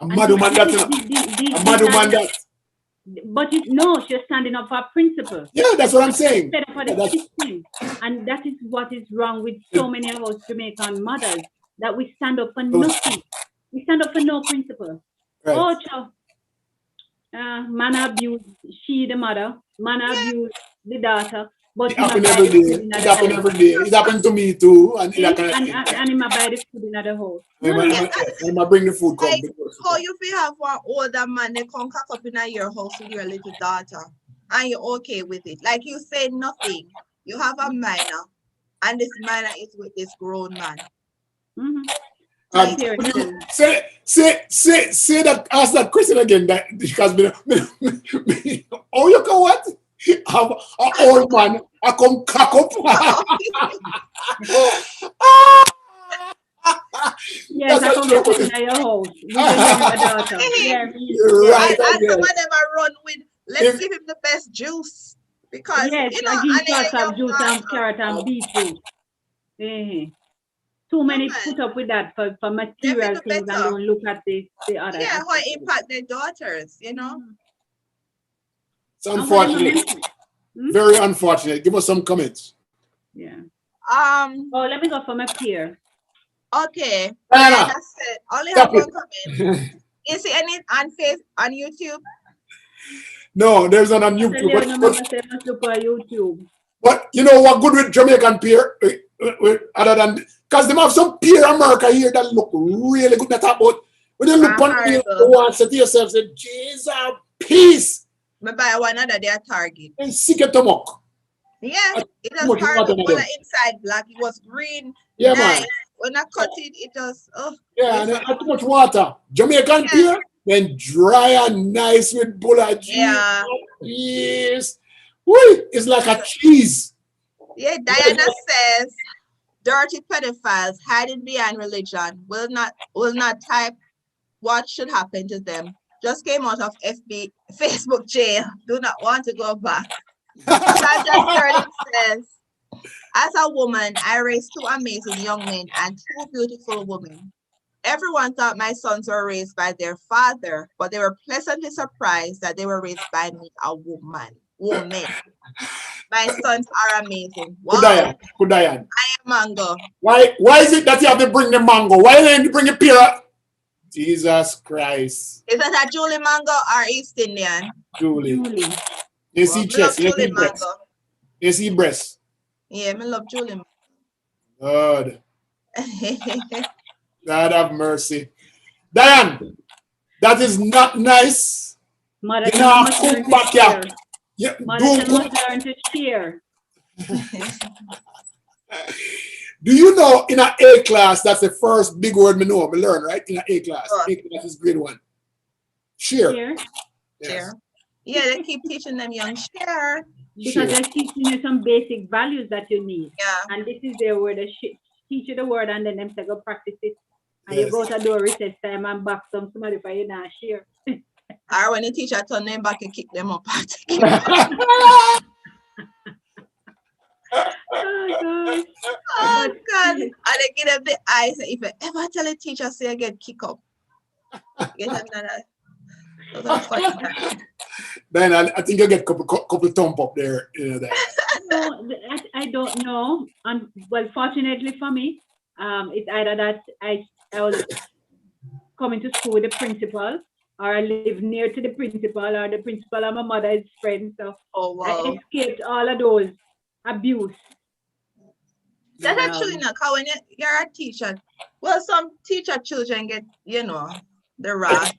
A And mad this, woman this that, is you know. A this mad woman are, that. but it, no, she's standing up for principle. Yeah, that's what I'm saying. Fed up for Yeah, the that's, system. And that is what is wrong with so many of us Jamaican mothers, that we stand up for nothing. We stand up for no principle. right. Oh, child. Man abuse she the mother, man Yeah. abuse the daughter, but It him a happen buy every the food day. in It the happen house. every day. It happened to me too. And it See? kind of And, thing. and, and him a buy the food in the house. I'm No, no. I bring the food come. Like how you feel have one older man they come cock up in your house with your little daughter and you're okay with it. Like you say nothing. You have a minor and this minor is with this grown man. Mm-hmm. Like Parents do. Say that, ask that question again. That because oh, you can what? Have an old man I come cock up. Yes, That's I a come joke. cook up in your house with your younger daughter. Yeah, You're yeah. right and some again. of them are run with let's If give him the best juice because Yes, you know I give and then lots a of young juice and daughter. carrot and beetroot. Too No many man, put up with that for they feel material do things and better. don't look at the other Yeah, how it aspect of it. impact their daughters, you know? it's And what them a unfortunate, mention? very unfortunate. Give us some comments. Yeah. Um, Oh, let me go for my peer. okay. Diana, Like I said, only have stop one it. comment. Is it any on face on YouTube? No, there's none on I tell YouTube. you, no mama say must look on YouTube. But you know what good with Jamaican peer? Other than, because they have some peer America here that look really good. That about when you look on the Horrible. one, say to yourself, say, Jesus, peace. Me buy one other their Target. And sick it to mock. Yeah, it was Much horrible. better than Color them. inside black. It was green, Yeah, nice. man. When I cut it, it just Yeah, and different. not too much water. Jamaican Yeah, peer, then dry and nice with bulla cheese. yeah, Yes. Woo, it's like a cheese. yeah. Diana says Dirty pedophiles hiding behind religion will not type what should happen to them. Just came out of Facebook jail. Do not want to go back. Sandra Sterling says, as a woman, I raised two amazing young men and two beautiful women. Everyone thought my sons were raised by their father, but they were pleasantly surprised that they were raised by me, a woman. My sons are amazing. Wow. Kudayan. Mango. Why is it that you have to bring the mango? Why don't you bring a pear? Jesus Christ. Is that a Julie mango or East Indian? Julie. You see chest, you see breast. You see breast. Yeah, I love Julie mango. God. God have mercy. Diane, that is not nice. Mother, you know, come back here. Yeah, must learn to share. Do you know in an A class, that's the first big word we know, we learn, right? In an A class. A class is grade 1. Share. Yes. Share. Yeah, they keep teaching them young share. Because they're teaching you some basic values that you need. Yeah. And this is their word. They teach you the word and then them say go practice it. And you go to do a recess time and back somebody for you not share. Or when the teacher turn them back, you kick them up. Oh God. Oh God. And they give them the eyes. If you ever tell a teacher say you get kicked up, get another. Then I think you get couple thumb up there. You know, that. No, I don't know. Well, fortunately for me, it's either that I was coming to school with the principal, or I live near to the principal, or the principal and my mother is friends. So I escaped all of those abuse. That's actually not how when you're a teacher. Well, some teacher children get, the wrath,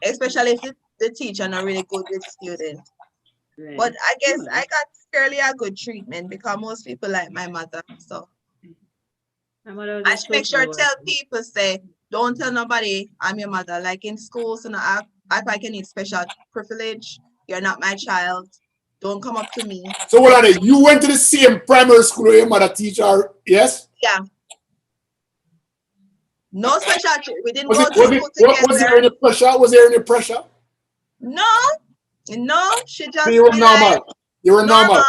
especially if the teacher not really good with students. Right. But I guess I got fairly a good treatment because most people like my mother. So I should make sure tell people, say, don't tell nobody I'm your mother. Like in school, so act like you need special privilege. You're not my child. Don't come up to me. So what are they? You went to the same primary school where your mother teacher, yes? Yeah. No special. We didn't go to school together. Was there any pressure? Was there any pressure? No. She just. So you were normal. You were normal.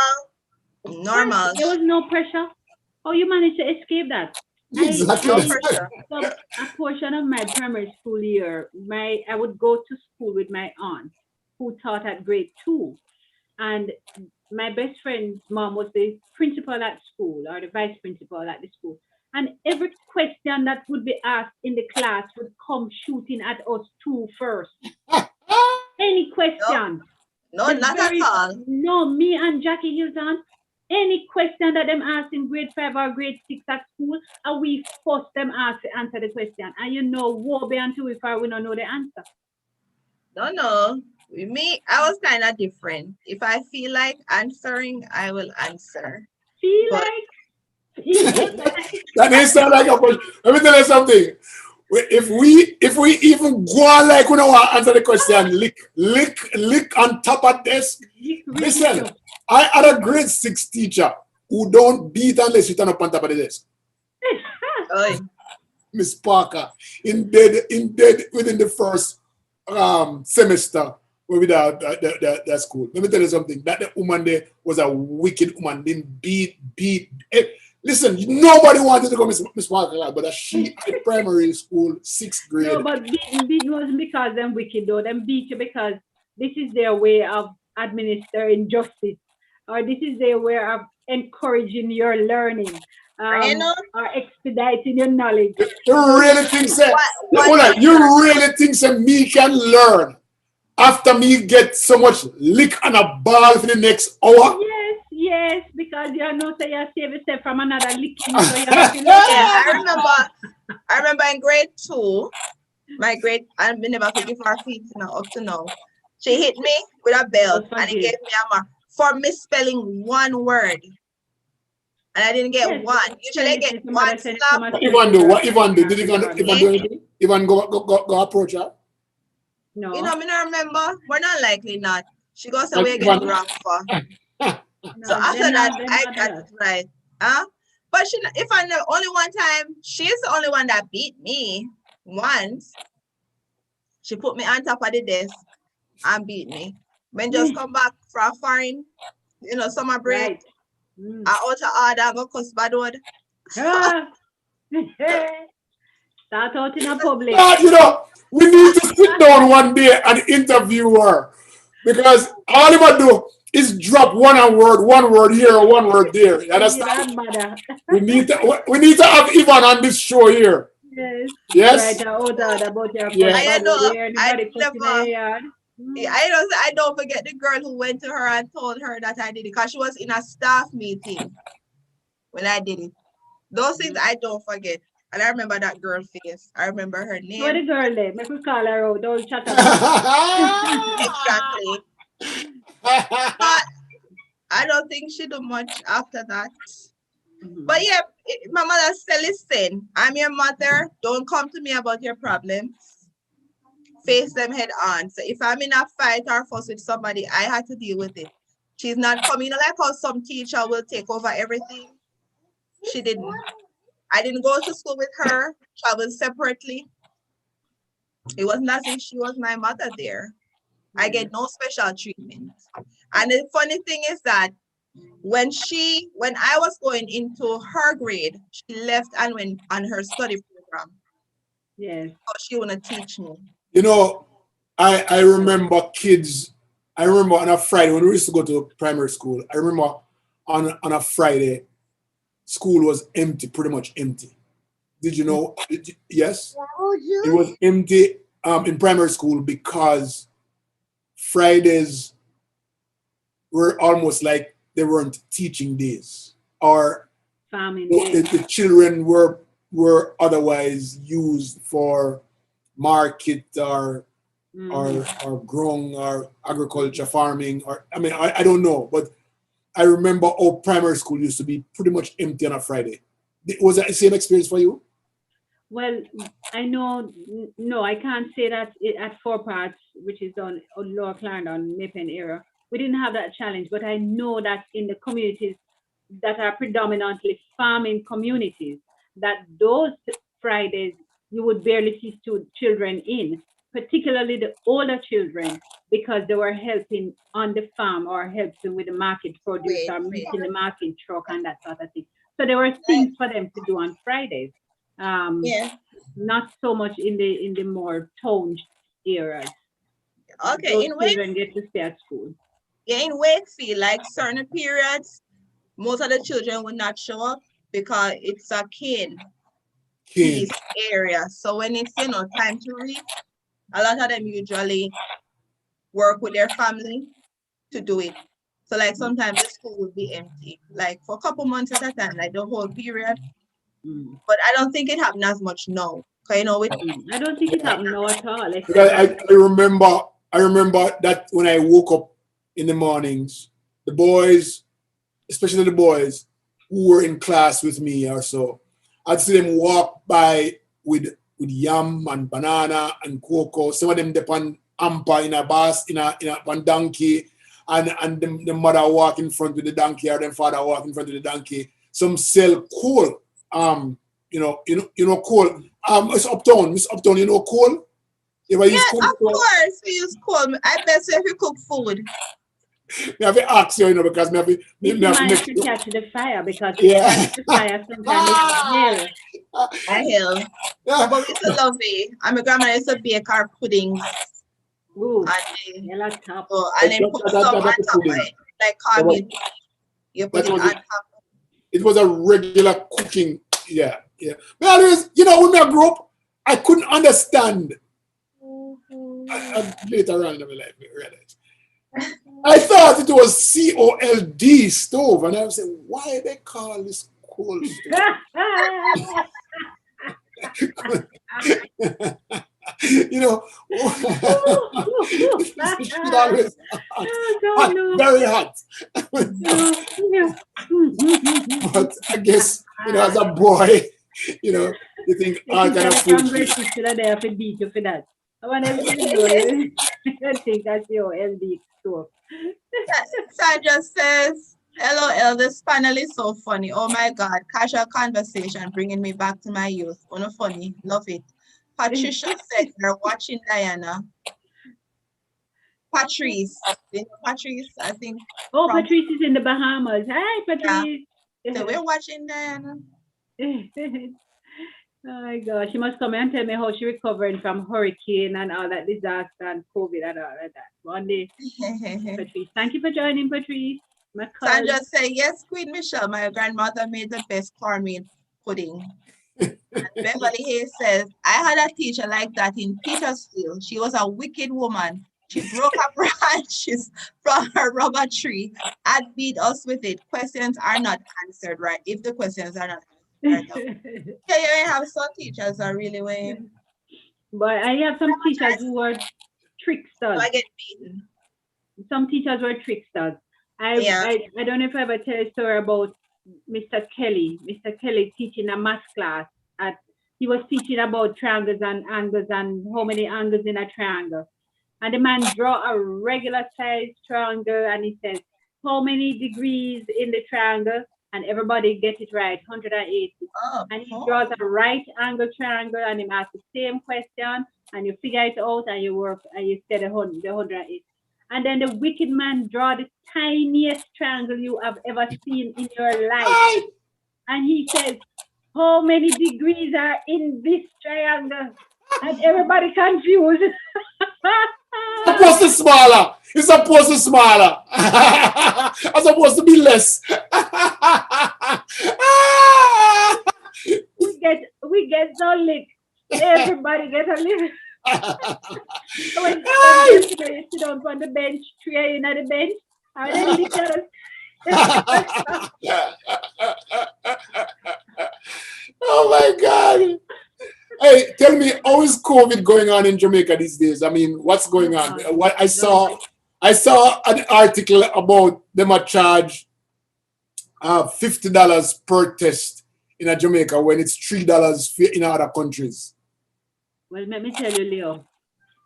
Normal. There was no pressure. How you managed to escape that? Exactly. No pressure. So a portion of my primary school year, I would go to school with my aunt, who taught at grade 2. And my best friend's mom was the principal at school or the vice principal at the school. And every question that would be asked in the class would come shooting at us two first. Any question. No, not at all. No, me and Jackie Hilton, any question that them asked in grade 5 or grade 6 at school, and we forced them ask to answer the question. And woe be unto if we don't know the answer. No. With me, I was kind of different. If I feel like answering, I will answer. That didn't sound like a question. Let me tell you something. If we even go on like we don't want to answer the question, lick on top of desk. Listen, I had a grade 6 teacher who don't beat unless you turn up on top of the desk. Miss Parker, in dead within the first semester with that school. Let me tell you something. That woman there was a wicked woman. Didn't beat. Listen, nobody wanted to go Miss Parker, but she at primary school, 6th grade. No, but beat wasn't because them wicked though. Them beat you because this is their way of administering justice, or this is their way of encouraging your learning, or expediting your knowledge. You really think that me can learn after me get so much lick on a ball for the next hour? Yes, because you know say you save yourself from another licking. So I remember in grade 2, I've never could give her feet up to now. She hit me with a belt and it gave me a mark for misspelling one word. And I didn't get one. Usually I get one slap. What Ivan do? Did Ivan do anything? Ivan go approach her? No. I don't remember. We're not likely not. She goes away getting rough for. So after that, I got it right. But she, if I know only one time, she's the only one that beat me once. She put me on top of the desk and beat me. When just come back from foreign, summer break, Right. Mm. I out of order, I go cuss bad word. Ah. Start out in a public. God, we need to sit down one day and interview her because all he would do is drop one word here, one word there. You You understand? don't matter. We need to have Ivan on this show here. Yes. Yes? Right. Out about your cuss Yeah. I bad word. know You hear I anybody cussing in your never yard? Mm. I don't forget the girl who went to her and told her that I did it because she was in a staff meeting when I did it. Those things I don't forget. And I remember that girl face. I remember her What name. the girl there? Make we call her out. Don't chatterbox. Exactly. But I don't think she do much after that. But yeah, my mother said, listen, I'm your mother. Don't come to me about your problems. Face them head on. So if I'm in a fight or fuss with somebody, I had to deal with it. She's not coming, like how some teacher will take over everything. She didn't. I didn't go to school with her, traveled separately. It wasn't as if she was my mother there. I get no special treatment. And the funny thing is that when I was going into her grade, she left and went on her study program. Yes. So she wanna teach me. You know, I remember kids. I remember on a Friday when we used to go to primary school. I remember on a Friday, school was empty, pretty much empty. Did you know? Yes, it was empty in primary school because Fridays were almost like they weren't teaching days, or Farming the, day. the children were otherwise used for market Mm-hmm. or growing or agriculture farming or I don't know, but I remember how primary school used to be pretty much empty on a Friday. Was that the same experience for you? Well, I know, no, I can't say that at Four Parts, which is on Lower Clarendon, Mapen area, we didn't have that challenge. But I know that in the communities that are predominantly farming communities, that those Fridays you would barely see children in, particularly the older children, because they were helping on the farm or helping with the market produce Wait, or wait. meeting the market truck and that sort of thing. So there were things for them to do on Fridays. Um, Yeah. Not so much in the more town areas. Okay. Those children get to stay at school. In Wakefield, like certain periods, most of the children will not show up because it's a cane Kane. piece area. So when it's time to read, a lot of them usually work with their family to do it. So like sometimes the school will be empty, like for a couple months at a time, like the whole period. Mm. But I don't think it happens as much now. Cause with Mm. I don't think it happened now at all, Because except that. I remember that when I woke up in the mornings, the boys, especially the boys who were in class with me or so, I'd see them walk by with yam and banana and cocoa. Some of them depend ampa in a bus in a one donkey, and the mother walk in front with the donkey or the father walk in front with the donkey. Some sell coal. Coal. It's uptown. Miss Uptown, coal. You ever use yeah, coal of before? course we use cold. I bet you if you cook food. Me have to ask you, because It me have to make might to sure. catch the fire because to Yeah. catch the fire sometimes it's hell. I hell. Yeah. But we used to love it. And my grandma used to bake our puddings Ooh, and hell top. then put some on That top of pudding. it. Like That was, cornmeal. You put that it was on it. top. It was a regular cooking. Yeah, yeah. But always, when I grew up, I couldn't understand. Later on in my life, I realized. I thought it was COLD stove, and I was saying, why they call this coal stove? you know, it should always hot, Oh God, hot, no. very hot. No, no. But I guess, as a boy, you know, you think The all kind teacher of that food. can break it still there for beat you for that. I want everything to know you. I think that's your LD store. Sandra says, LOL, this panel is so funny. Oh my God. Casual conversation bringing me back to my youth. Uno funny. Love it. Patricia said you're watching Diana. Patrice. You know Patrice, I think. Oh, From Patrice is in the Bahamas. Hi, yeah. Patrice. So we're watching Diana. Oh my gosh, she must come and tell me how she recovering from hurricane and all that disaster and COVID and all of that. One day, Patrice. Thank you for joining, Patrice. My cousin. Sandra said, yes, Queen Michelle, my grandmother made the best cornmeal pudding. And Beverly Hayes says, I had a teacher like that in Petersfield. She was a wicked woman. She broke up branches from her rubber tree and beat us with it. Questions are not answered right. If the questions are not answered right. Yeah, you have some teachers are really way. But I have some teachers who were tricksters. I get beaten. Some teachers were tricksters. I don't know if I ever tell a story about Mr. Kelly. Mr. Kelly teaching a math class he was teaching about triangles and angles and how many angles in a triangle. And the man draw a regular size triangle and he says, how many degrees in the triangle? And everybody get it right, 180. And he draws a right angle triangle and he asks the same question and you figure it out and you work and you say the 180. And then the wicked man draw the tiniest triangle you have ever seen in your life. And he says, how many degrees are in this triangle? And everybody confused. It's supposed to smaller. It's supposed to smaller. It's supposed to be less. we get so lick. Everybody get a lick. When you sit down on the bench, three in the bench, and then lick us. Oh my God. Hey, tell me, how is COVID going on in Jamaica these days? I mean, what's going on? What I saw an article about them a charge $50 per test in a Jamaica when it's $3 in other countries. Well, let me tell you, Leo,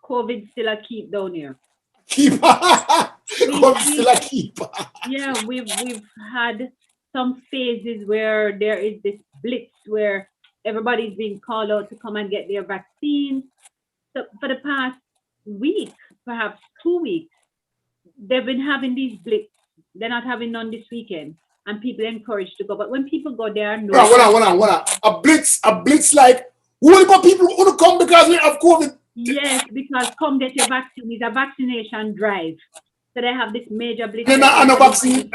COVID still a keep down here. COVID still a keep. Yeah, we've had some phases where there is this blitz where everybody's being called out to come and get their vaccines. So for the past week, perhaps 2 weeks, they've been having these blitz. They're not having none this weekend, and people encouraged to go. But when people go there, no. Hold on. A blitz like what about people who come because we have COVID? Yes, because come get your vaccine is a vaccination drive. So they have this major blitz. And a vaccine.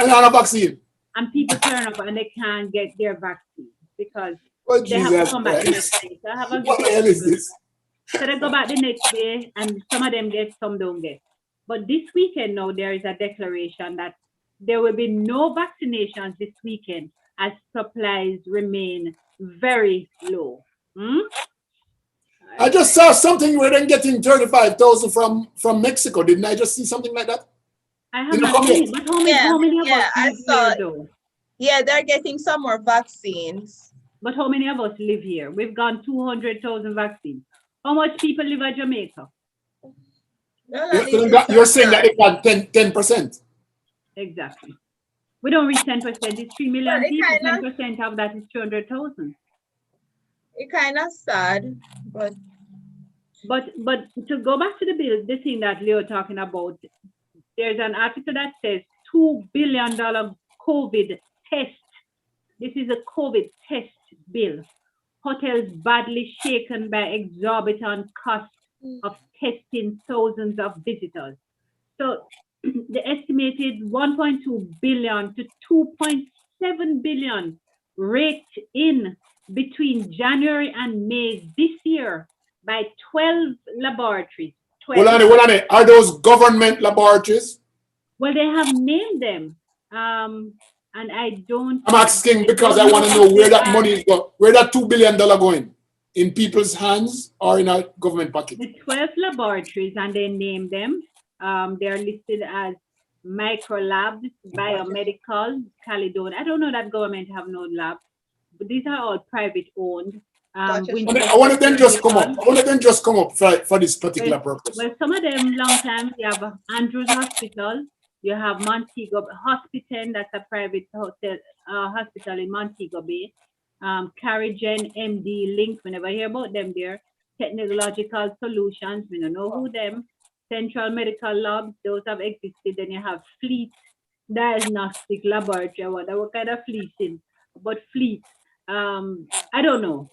And people turn up and they can't get their vaccine because they Jesus have to come back the next day. So what the hell is this? So they go back the next day and some of them get, some don't get. But this weekend now there is a declaration that there will be no vaccinations this weekend as supplies remain very low. I just saw something where they're getting 35,000 from Mexico. Didn't I just see something like that? I haven't seen it, but how many of us I live saw here though? Yeah, they're getting some more vaccines. But how many of us live here? We've gone 200,000 vaccines. How much people live at Jamaica? You're saying that they got 10%. Exactly. We don't reach 10%. It's 3 million people. 10% of that is 200,000. It's kind of sad, but to go back to the bill, the thing that Leo talking about, there's an article that says $2 billion COVID test. This is a COVID test bill. Hotels badly shaken by exorbitant cost of testing thousands of visitors. So the estimated 1.2 billion to 2.7 billion raked in between January and May this year by 12 laboratories. 12. Hold on. Are those government laboratories? Well, they have named them. And I don't. I'm asking because I want to know where that money is going. Where that $2 billion going? In people's hands or in a government pocket? The 12 laboratories, and they name them. They're listed as microlabs, biomedical, Caledonia. I don't know that government have no lab, but these are all private owned. I want them just come up. I want them just come up for this particular purpose. Well, some of them long time. We have Andrews Hospital, You have Montego Hospital, that's a private hotel, hospital in Montego Bay. Carigen, MD, Link, we never hear about them there. Technological Solutions, we don't know who them. Central Medical Labs, those have existed. Then you have Fleet Diagnostic Laboratory, what kind of fleet is, but Fleet. I don't know.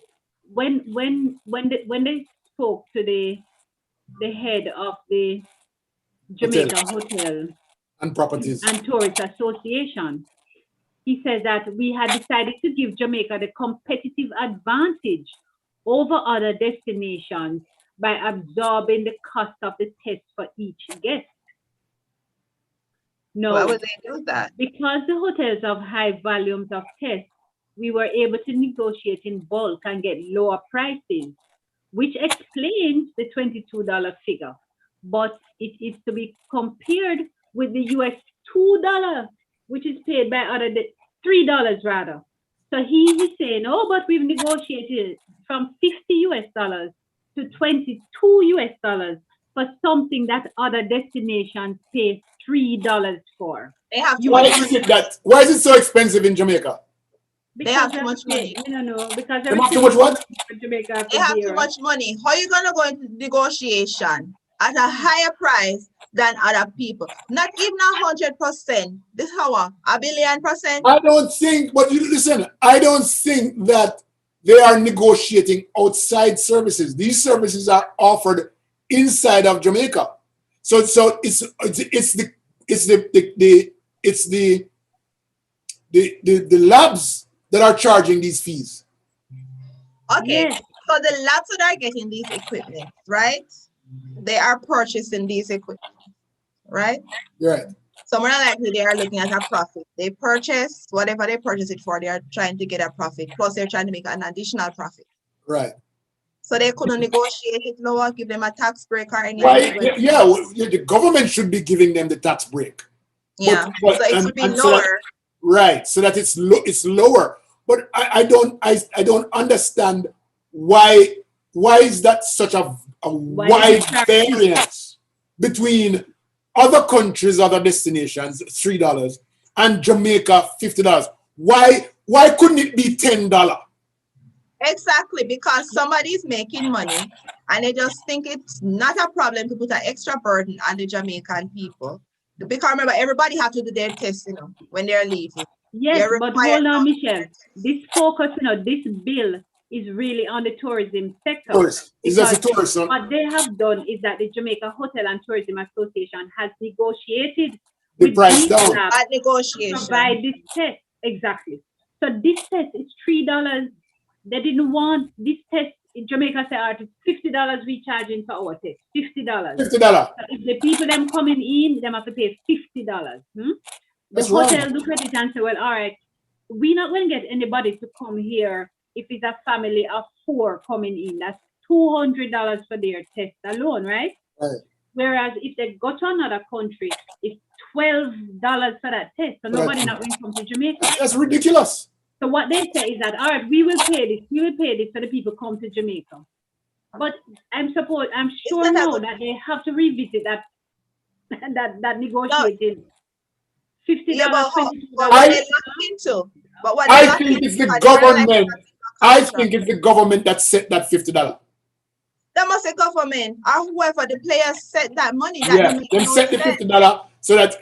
When they spoke to the head of the Hotel Jamaica Hotel and properties. and Tourist Association, he says that we had decided to give Jamaica the competitive advantage over other destinations by absorbing the cost of the test for each guest. Why No, would they do that? because the hotels have high volumes of tests, we were able to negotiate in bulk and get lower prices, which explains the $22 figure. But it is to be compared with the US $2, which is paid by $3 rather. So he is saying, oh, but we've negotiated from 50 US dollars to 22 US dollars for something that other destinations pay $3 for. They have too Why much is money. it that? Why is it so expensive in Jamaica? They have Because too much money. I don't know, because They have too much what? Jamaica have They to have be too right. much money. How you gonna go into negotiation at a higher price than other people? Not even 100%. This how a billion percent. I don't think, but you listen, I don't think that they are negotiating outside services. These services are offered inside of Jamaica. So it's the labs that are charging these fees. Okay. Yes, So the labs that are getting these equipment, right? They are purchasing these equipment, right? Right. So more than likely they are looking at a profit. They purchase whatever they purchase it for, they are trying to get a profit. Plus they're trying to make an additional profit. Right. So they couldn't negotiate it lower, give them a tax break or any Why? idea. Yeah, the government should be giving them the tax break. Yeah. So it should be So that, lower. right, so that it's lower. But I don't understand why is that such a wide variance between other countries, other destinations, $3 and Jamaica $50. Why couldn't it be $10? Exactly, because somebody's making money and they just think it's not a problem to put an extra burden on the Jamaican people. Because remember, everybody have to do their test, when they're leaving. yes, They're but required hold now on, to do their Michelle. test. This focus, this bill is really on the tourism sector Tourist. It's just a because tourist. what they have done is that the Jamaica Hotel and Tourism Association has negotiated The with price these down. labs At to negotiation. provide this test. Exactly. So this test is $3. They didn't want this test in Jamaica say art is $50 we charging for our test. $50. $50. So if the people them coming in, them have to pay $50. The That's hotel wrong. look at it and say, well, all right, we're not going to get anybody to come here if it's a family of 4 coming in. That's $200 for their test alone, right? Right. Whereas if they go to another country, it's $12 for that test. So nobody not going to come to Jamaica. That's ridiculous. So what they say is that, all right, we will pay this for the people come to Jamaica. But I'm sure It's not a now good that they have to revisit that that no, negotiated yeah, $50, but what they I $22. lock into, but what they I lock think into, it's the because they were like government. a I contract. think it's the government that set that $50. That must be government or whoever the players set that money that Yeah, don't make them no set the sense. $50 so that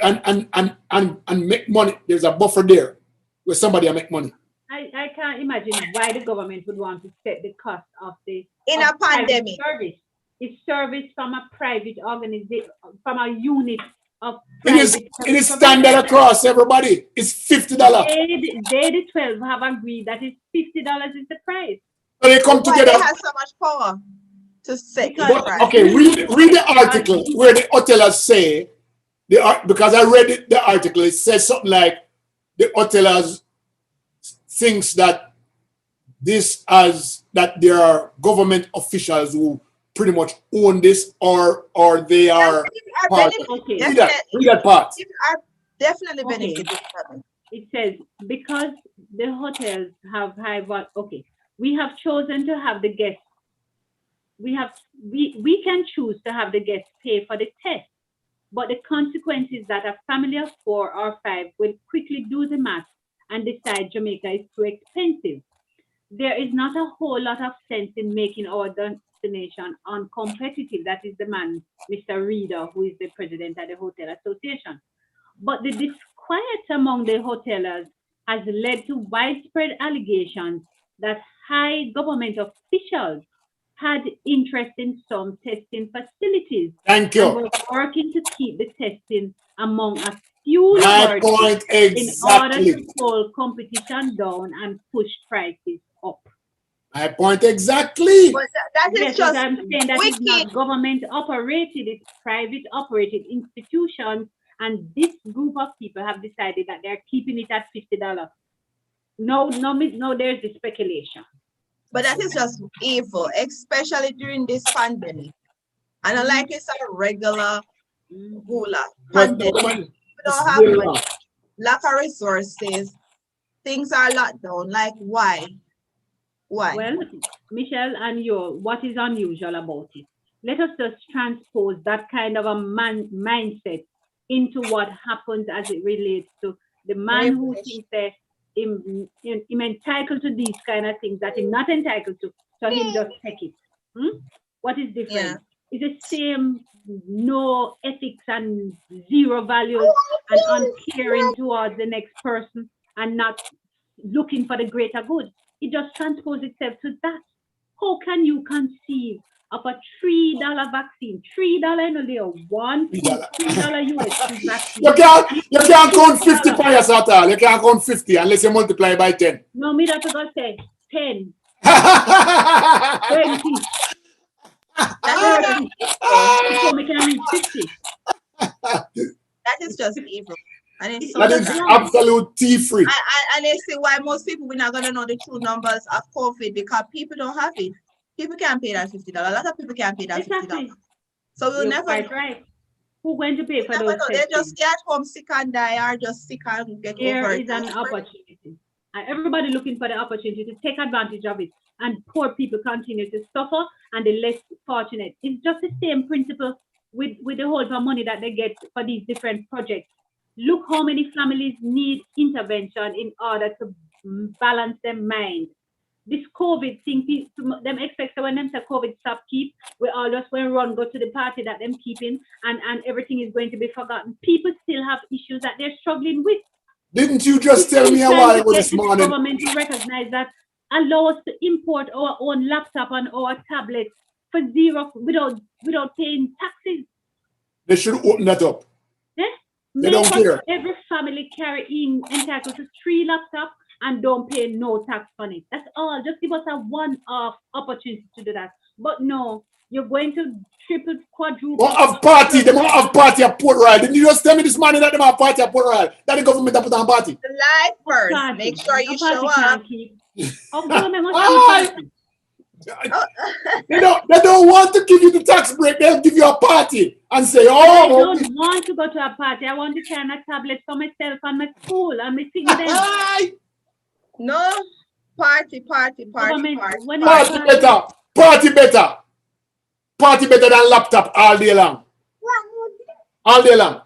and make money. There's a buffer there where somebody will make money. I can't imagine why the government would want to set the cost of the In of a private pandemic. service. It's service from a private organization, from a unit of It is private it service is standard providers. across everybody. It's $50. They the 12 have agreed that it's $50 is the price. So they But come why they together. have so much power to set this Because price? Okay, read the article where the hotelers say because I read the article. It says something like the hotelers thinks that that there are government officials who pretty much own this or they Yeah, are people are part of it. benefiting. okay, Read that. Definitely. Read that part. People are definitely okay. benefiting from it. It says because the hotels have okay, we have chosen to have the guests. We can choose to have the guests pay for the test But the consequence is that a family of 4 or 5 will quickly do the math and decide Jamaica is too expensive. There is not a whole lot of sense in making our destination uncompetitive. That is the man, Mr. Reader, who is the president of the Hotel Association. But the disquiet among the hoteliers has led to widespread allegations that high government officials had interest in some testing facilities Thank and you. were working to keep the testing among a few My laboratories point in order exactly. to hold competition down and push prices up. My point exactly. But that is Yes, but just I'm saying that is wicked. not government operated, it's private operated institutions. And this group of people have decided that they're keeping it at $50. No, no, no, there's the speculation. But that is just evil, especially during this pandemic. And Mm, unlike it's a regular mm. hula But pandemic, no, we man, this don't is have very money, wrong. lack of resources, things are locked down. Like why? Why? Well, Michelle and you, what is unusual about it? Let us just transpose that kind of a mindset into what happens as it relates to the man who Privilege. thinks that him entitled to these kind of things that him not entitled to, so him just take it. Hmm? What is Yeah. different? It's the same no ethics and zero values and uncaring towards the next person and not looking for the greater good. It just transposes itself to that. How can you conceive of a $3 vaccine? $3 only a one $3. $3 USD You vaccine. can't And you it's can't count 50 $50. price at all. You can't count 50 unless you multiply by 10. No, me that to say 10, 20, That is just 30 evil. before we can reach 50. That is just evil. And it's It's so That just is sad. wrong. absolute tea free. And they say why most people we're not gonna know the true numbers of COVID because people don't have it. People can't pay that $50. A lot of people can't pay that $50. Exactly. So we'll You're never know. quite right. Who's going to pay We'll for never those know. They just testing? stay at home sick and die or just sick and get There over it is and an spread it. opportunity. And everybody looking for the opportunity to take advantage of it. And poor people continue to suffer and the less fortunate. It's just the same principle with the whole of money that they get for these different projects. Look how many families need intervention in order to balance their mind. This COVID thing, them expect so when them say COVID stop keep, we all just when run go to the party that them keeping and everything is going to be forgotten. People still have issues that they're struggling with. Didn't you We're just tell still me a trying while to ago get this this morning? government to recognize that allow us to import our own laptop and our tablets for zero without paying taxes. They should open that up. Eh? They Make don't us care. every family carry in entitled to 3 laptops and don't pay no tax on it. That's all. Just give us a one-off opportunity to do that. But no, you're going to triple, What quadruple, have party? They want have quadruple. party at Port Royal. Didn't you just tell me this morning that they want party at Port Royal? That the government have put on party. The life first. Make Party. sure No you show party up. can't keep. Our government must keep Aye. party. Oh, They don't want to give you the tax break. They'll give you a party and say, But I oh, don't want to go to a party. I want to carry a tablet for myself and my school and my thing them. aye. no. Party, party, party, Government, party, when it's party. Party party, better. Party better. Party better than laptop all day long. All day long.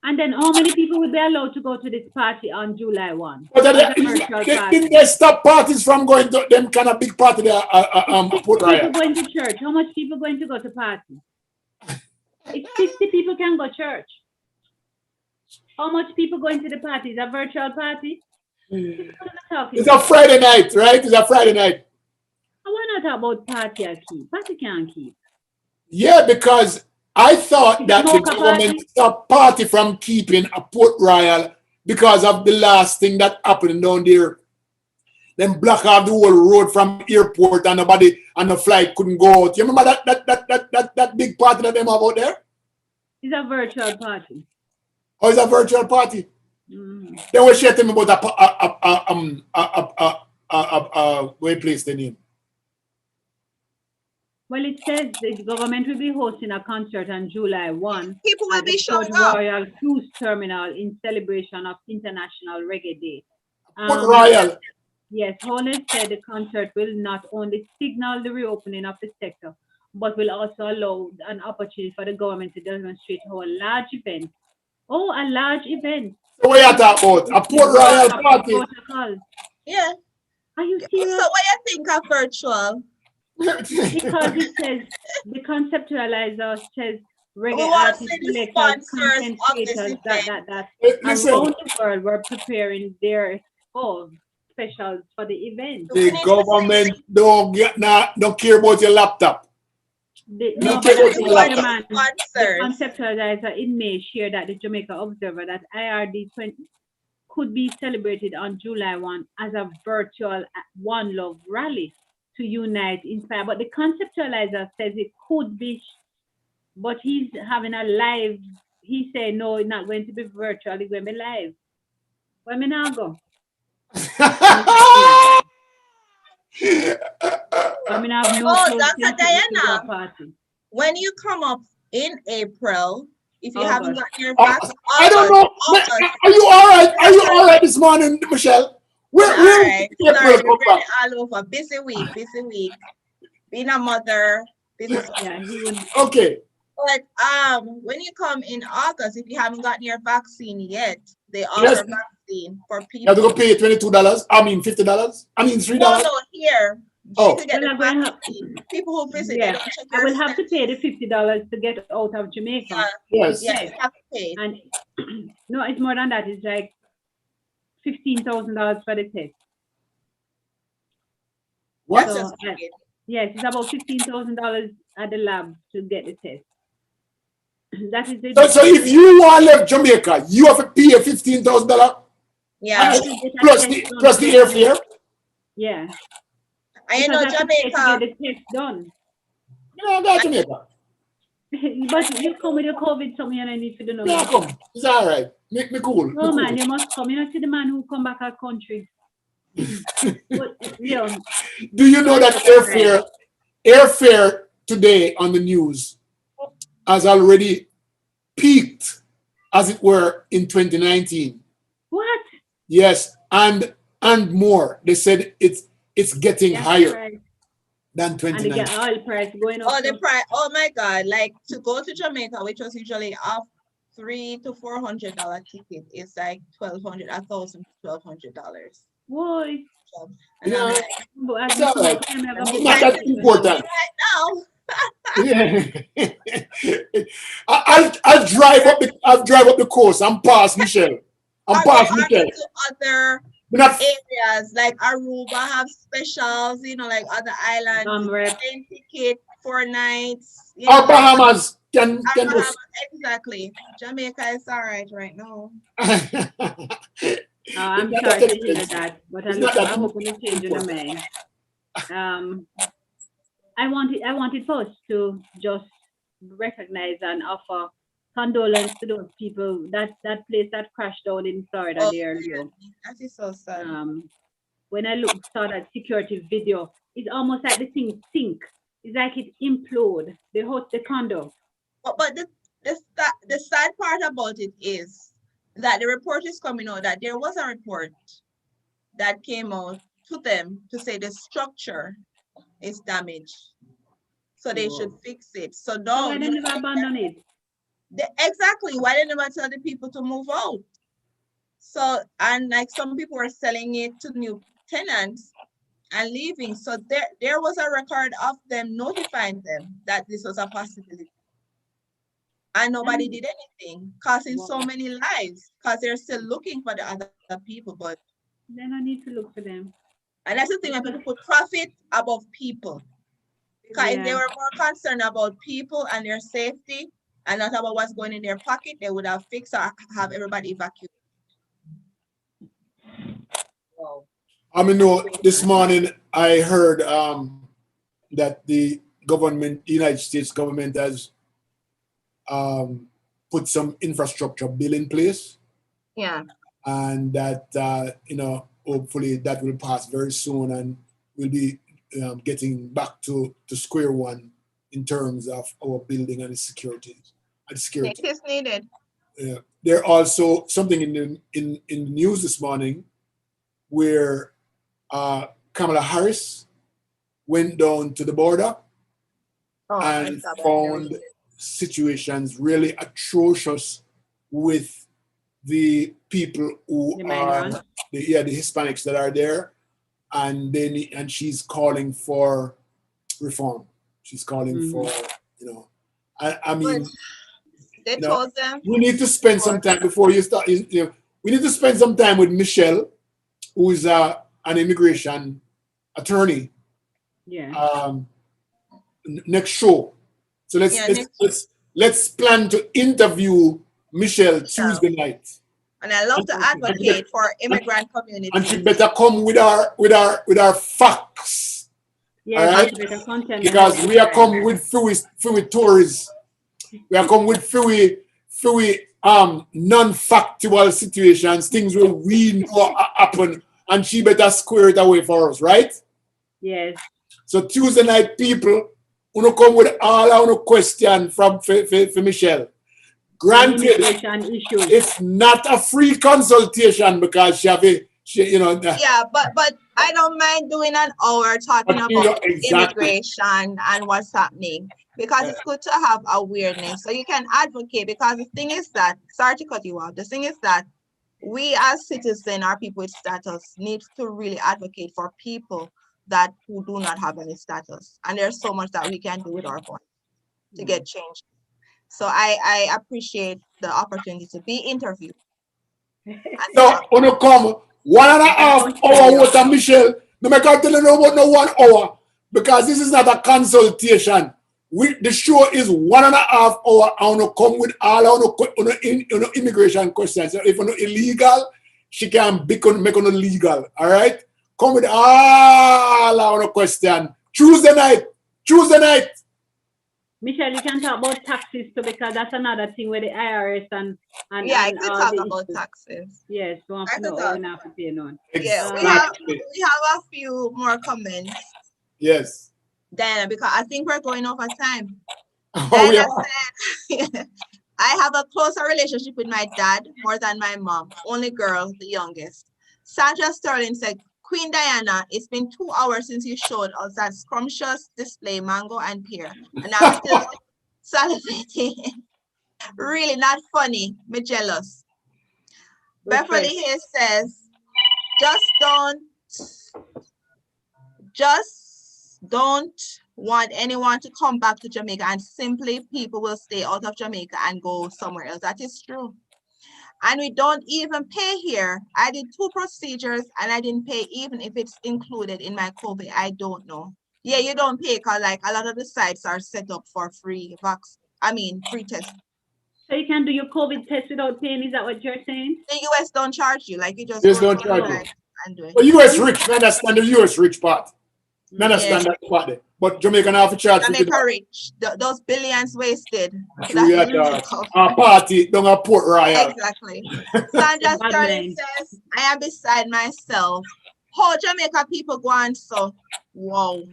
and then how many people will be allowed to go to this party on July 1? But Or it's a virtual didn't party? they stop parties from going to them kind of big party there It's Port 50 Royal? people going to church. How much people going to go to party? It's 50 people can go church. How much people going to the party? Is a virtual party? This is what I'm talking It's a about. Friday night, right? It's a Friday night. I want to talk about party and keep. Party can't keep. Yeah, because I thought It's a that the mocha government party. stopped party from keeping a Port Royal because of the last thing that happened down there. Then block off the whole road from airport and nobody and the flight couldn't go out. You remember that big party that them have out there? It's a virtual party. Or is a virtual party? Mm. They were sharing about where place the name. Well, it says the government will be hosting a concert on July 1 People will at be the Port showing up. Royal Cruise Terminal in celebration of International Reggae Day. Port Um, Royal. yes, Holness said the concert will not only signal the reopening of the sector, but will also allow an opportunity for the government to demonstrate how a large event, a large event, So what you talk about? with A Port Royal proper party. protocol. Yeah. Are you So serious? what you think of virtual? Because it says the conceptualizer says We reggae want to artists, see the selectors, sponsors content of this creators event. that Listen, around the world were preparing their specials for the event. We the need to see government don't care about your laptop. They don't No, but care we about that's your where want the laptop. the man, the sponsors. conceptualizer in May shared at the Jamaica Observer that IRD 20 could be celebrated on July 1 as a virtual One Love rally to unite, inspire. But the conceptualizer says it could be, but he's having a live. He said no, it's not going to be virtual. It's going to be live. Where me now go? I mean, I mean, I have no Oh, clothes to Dr. take me to your Diana, party. when you come up in April, if you haven't August. gotten your Uh, vaccine, I don't August, know. August. Are you all right? Are you April, all right this morning, Michelle? all Where is right. April Sorry, we're come really from? all over. Busy week, busy week. Being a mother, busy stuff. Yeah, he would. Okay. But when you come in August, if you haven't gotten your vaccine yet, they Yes. offer vaccine for You have to go people. pay $22. I mean $50. I mean No, $3. no, here you Oh. could get Well, the I'm going to have. vaccine. People who visit, they Yeah, don't check I your will have to steps. pay the $50 to get out of Jamaica Yeah, to Yes. yeah, test, you have to pay. and no, it's more than that. It's like $15,000 for the test. What? That's So just wicked. yes, it's about $15,000 at the lab to get the test. That is it. So if you want to leave Jamaica, you have to pay $15,000 I Yeah. have to get a test done plus the first. airfare. Yeah, And you because know, I have to pay to get Jamaica, the test done. Yeah, go to Jamaica. But you come with your COVID, something and I need to do no Yeah, more. come. It's all right. Make me cool. Me No cool. man, you must come. You know, see the man who come back our country. But Leon, Do you know sorry that for the pride. airfare today on the news has already peaked, as it were, in 2019? What? Yes, and more. They said it's getting Gas higher price than and the 2019. oil price going up oh the too. price, oh my God, like to go to Jamaica, which was usually off $300 to $400 ticket, is like 1,200, 1,000 to $1,200. Why? And I'm Yeah, like, But as it's we all come right. back, I'm and gonna me It's book not my can't that even ticket now. important. right now. Yeah. I'll drive up the coast. I'm past Michelle. I'm Or go past or go Michelle. to other We're not areas like Aruba have specials, like other islands, Rep. plane ticket, 4 nights, our Bahamas Or can Bahamas, just exactly. Jamaica is all right now. it's I'm not that sorry to hear expensive. that, but It's not I that hope you change your important. mind. Um, I wanted first to just recognize and offer condolence to those people that place that crashed down in Florida Oh there, Leo. man, that is so sad. Um, when I saw that security video, it's almost like the thing sink. It's like it implode. The condo. But the sad part about it is that the report is coming out that there was a report that came out to them to say the structure is damaged, so they should Whoa. fix it. So So no, why they never abandon it? exactly why they never tell the people to move out. So and like some people were selling it to new tenants and leaving. So there was a record of them notifying them that this was a possibility. And nobody And did anything, causing so wow, many lives because they're still looking for the other people. But then I need to look for them and that's the thing when because people put profit above people. Because if they yeah. were more concerned about people and their safety and not about what's going in their pocket, they would have fixed or have everybody evacuated. Wow. I mean, That's no, crazy. this morning I heard that the United States government has um, put some infrastructure bill in place, Yeah. and that hopefully that will pass very soon, and we'll be getting back to square one in terms of our building and its security and It security. is needed. There also something in the news this morning where Kamala Harris went down to the border Oh my and God, found situations really atrocious with the people who The are migrants. the Hispanics that are there, and she's calling for reform. She's calling for, you know, I but mean, they you know, told them we need to spend some before. time before you start. You know, we need to spend some time with Michelle, who is an immigration attorney. Yeah. Um, Next show. So Yeah, next let's plan to interview Michelle show. Tuesday night. And I love And, to Okay. and, she, bet- advocate for immigrant and she communities. better come with our facts. All Yes, and right? she better content me how Because to we are crime. come with few tourists. We are come with few non-factual situations, things where we know happen, and she better square it away for us, right? Yes. So Tuesday night, people, you come with all our question from for Michelle. On Granted, immigration issues. it's not a free consultation because Yeah, but I don't mind doing an hour talking but you about know exactly. immigration and what's happening because it's good to have awareness so you can advocate. Because the thing is that, sorry to cut you off, the thing is that we as citizens or people with status need to really advocate for people that who do not have any status, and there's so much that we can do with our voice to get change. So I appreciate the opportunity to be interviewed and So talk. when you come 1.5 hour Continue. with Michelle, no make I tell you no about no 1 hour because this is not a consultation. The show is 1.5 hour and you come with all our immigration questions. So if you're illegal, she can make it legal. All right? Come with all our question. Tuesday night. Tuesday night. Michelle, you can talk about taxes too because that's another thing with the IRS Yeah, I and could all talk the about issues. taxes. Yes, we want I to could know how talk. we have to pay none. Yeah, Exactly. we have a few more comments, Yes. Diana, because I think we're going over time. Oh, Diana yeah. said, I have a closer relationship with my dad more than my mom. Only girl, the youngest. Sandra Sterling said, Queen Diana, it's been 2 hours since you showed us that scrumptious display mango and pear. And I'm still salivating. Really not funny. Me jealous. Beverly Respect. Hills says, just don't just don't want anyone to come back to Jamaica, and simply people will stay out of Jamaica and go somewhere else. That is true. And we don't even pay here. I did 2 procedures and I didn't pay even if it's included in my COVID. I don't know. Yeah, you don't pay because like a lot of the sites are set up for free test. So you can do your COVID test without paying, is that what you're saying? The US don't charge you, like you just Just go to don't the charge you. site and do it. But US rich, I understand the US rich part. I Yeah, understand that part there. But Jamaican have to charge Jamaica $50. rich. Those billions wasted. True, That yeah, is Mm, tough. a party down at Port Royal. Exactly. the Sandra bad Sterling mind. says, I am beside myself. How Jamaica people go on so? Wow.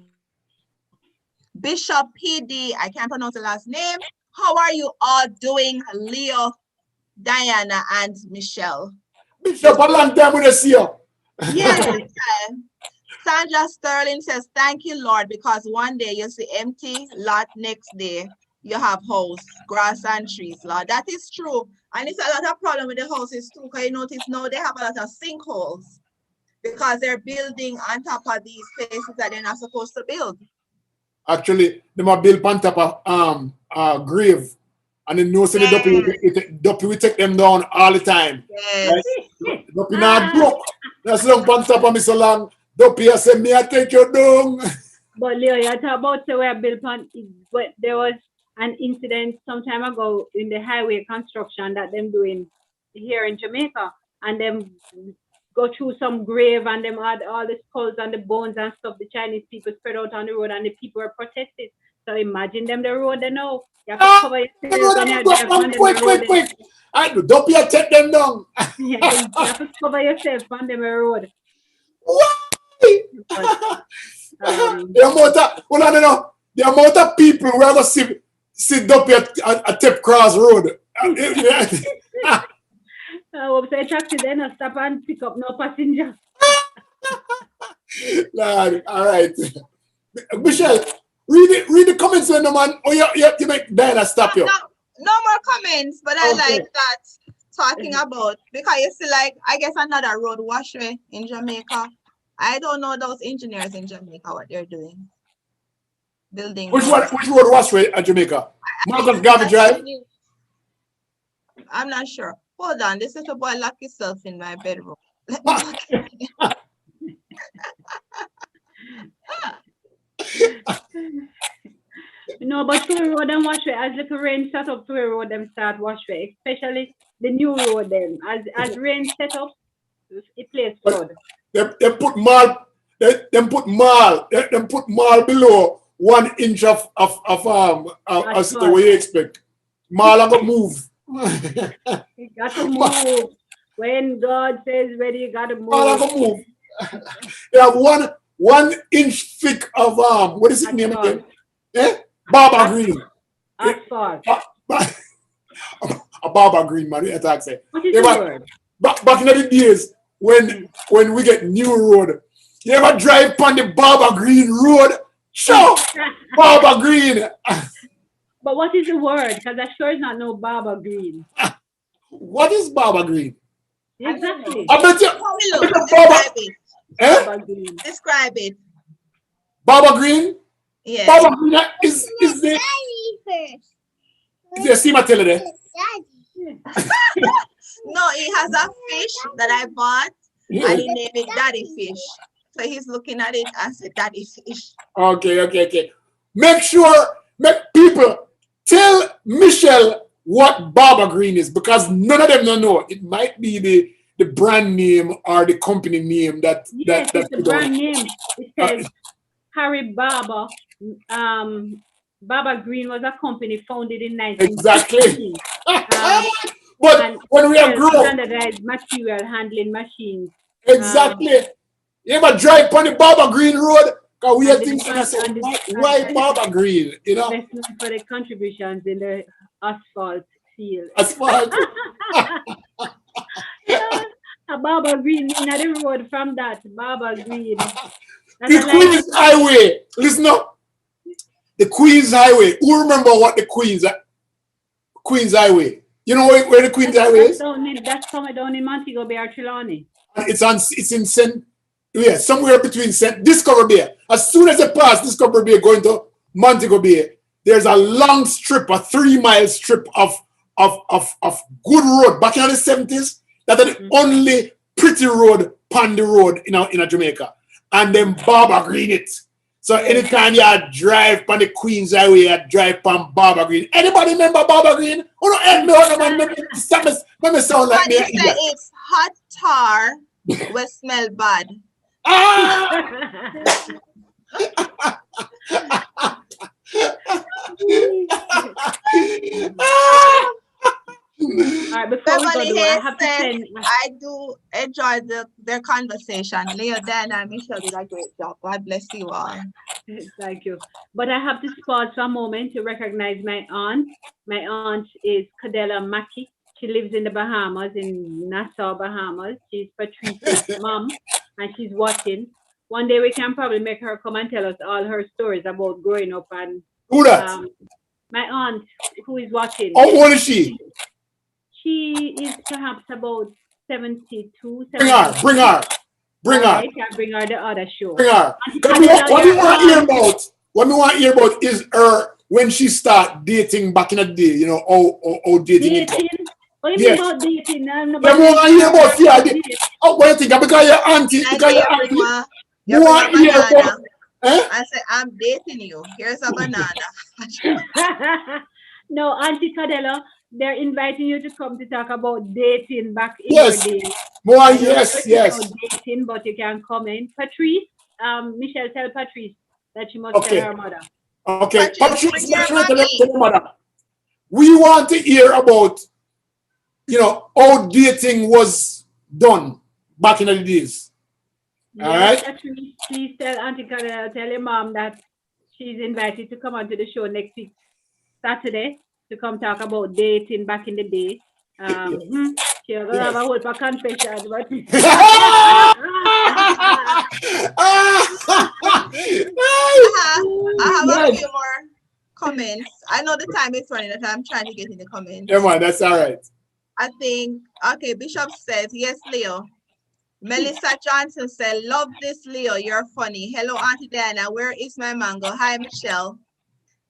Bishop PD, I can't pronounce the last name. How are you all doing, Leo, Diana, and Michelle? Bishop, a long time we don't see you. Yeah, long Yes. time. Sandra Sterling says, thank you, Lord, because one day you see empty lot, next day you have house, grass and trees, Lord. That is true. And it's a lot of problem with the houses too, because you notice now they have a lot of sinkholes because they're building on top of these places that they're not supposed to build. Actually, them a build on top of grave. And then no say the Yes, duppy we take them down all the time. Right? yes. Duppy not Ah, joke. That's long on top of me so long. Duppy I say me I take you down. but Leo, you talk about say where Bill Pond, but there was an incident some time ago in the highway construction that them doing here in Jamaica, and them go through some grave and them had all the skulls and the bones and stuff. The Chinese people spread out on the road and the people were protested. So imagine them the road they know. You have to Ah, cover the yourself road when I'm you go drive down on them the quick, road. quick, quick. I do duppy I take them down. You have to cover yourself on them road. Why? But um, The amount of hold on, you know, the amount of people who ever sit up at Tip Cross Road. I hope say taxi then I stop and pick up no passenger. Lord, all right. Mm. Michelle, Read the comments when the man. Oh, you make Diana stop you. No, no more comments, but I Okay. like that talking about because you see, like I guess another road washway in Jamaica. I don't know those engineers in Jamaica what they're doing, building Which roads. road was way at Jamaica? Marcus Garvey Drive. I'm not sure. Hold on, this little boy lock himself in my bedroom. Let me look. No, but Tory Road and Washway, as little rain set up Tory Road, them start Washway, especially the new road them. As rain set up, it plays flood. They put mall. Them put mall below 1 inch of as the way you expect. Mall are gonna move. You got to move. When God says ready, you got to move. Mall are gonna move. They have 1 inch thick of what is it name again? Baba green. Asphalt. A Baba green, man. Attack say. What is the word? Back in the days when we get new road, you ever drive on the Baba Green road? Sure, Baba Green. But what is the word? Because I sure is not no Baba Green. What is Baba Green? Exactly. I bet you. Describe it. Baba Green. Describe it. Baba Green. Yeah. Baba Green is the. Is there steamer teller there? No, he has a fish that I bought and he named it Daddy Fish. So he's looking at it and said Daddy Fish. Okay. Make people tell Michelle what Baba Green is because none of them don't know. It might be the brand name or the company name that. Yes, it's the brand name. It says Harry Baba. Baba Green was a company founded in 1960. Exactly. But when we are grown, standardized material handling machines. Exactly. You ever drive on the Baba Green road? Because we are thinking, why Baba Green? You know? Best known for the contributions in the asphalt field. Asphalt. A Baba Green in the road from that. Baba Green. The Queen's Highway. Listen up. The Queen's Highway. Who remember what the Queen's Highway? You know where the Queen's Highway is? That's somewhere down in Montego Bay or Trelawney. It's in somewhere between Discover Bay. As soon as you pass Discover Bay going to Montego Bay, there's a long strip, a 3-mile strip of good road back in the 70s. That's the only pretty road, Pandy road in Jamaica. And then Baba Green it. So anytime you drive on the Queen's Highway, you drive on Baba Green. Anybody remember Baba Green? Oh no, help me out, man. Let me sound like me. It's hot tar will smell bad. All right, before we go, I have to send. I do enjoy their conversation. Leo, Dan, and Michelle did a great job. God bless you all. Thank you. But I have to pause for a moment to recognize my aunt. My aunt is Cadella Mackey. She lives in the Bahamas, in Nassau, Bahamas. She's Patrice's mom, and she's watching. One day we can probably make her come and tell us all her stories about growing up. And who that? My aunt, who is watching. How old is she? She is perhaps about 72. Bring her. Bring her. I can bring her the other show. Bring her. What we want to hear about is her when she start dating back in the day. You know, how dating. What do you mean about dating? What do you think? Because your auntie. You want to hear about? I say, I'm dating you. Here's a banana. No, Auntie Cadella, they're inviting you to come to talk about dating back in your days. More, yes. Dating, but you can come in. Patrice, Michelle, tell Patrice that she must tell her mother. Okay, Patrice, tell her mother. We want to hear about, how dating was done back in the days. Yes, all right. Patrice, please tell Auntie Cadella, tell your mom that she's invited to come onto the show next week, Saturday, to come talk about dating back in the day. She'll have a whole for confession. But I have a Yes. few more comments. I know the time is running, and I'm trying to get in the comments. Come on, that's all right. I think, okay, Bishop says, yes, Leo. Melissa Johnson said, love this, Leo. You're funny. Hello, Auntie Diana. Where is my mango? Hi, Michelle.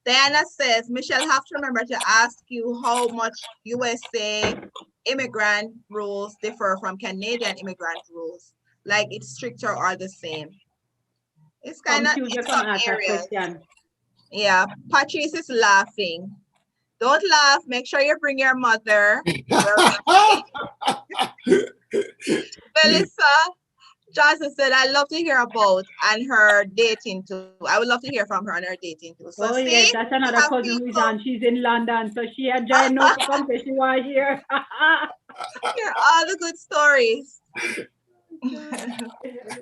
Diana says, Michelle, have to remember to ask you how much USA immigrant rules differ from Canadian immigrant rules. Like it's stricter or the same. It's kind of Confused in come some ask a areas. question. Yeah, Patrice is laughing. Don't laugh. Make sure you bring your mother. Melissa Johnson said, I love to hear about and her dating too. I would love to hear from her on her dating too. So Oh see, yes, that's we another have cousin who is people on. She's in London, so she had joined us to come say she was here. hear all the good stories.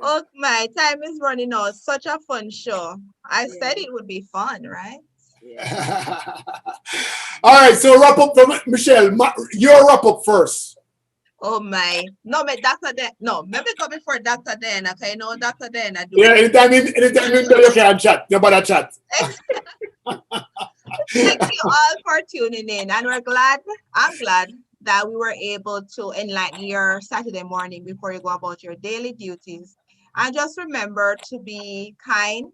Oh my, time is running out. Such a fun show. I said it would be fun, right? All right, so wrap up from Michelle. Your wrap up first. Oh my. No, me Dr. No, maybe go before Dr. Diana. Okay, you know Dr. Diana do. Yeah, anytime you can chat. You better chat. Thank you all for tuning in. And I'm glad that we were able to enlighten your Saturday morning before you go about your daily duties. And just remember to be kind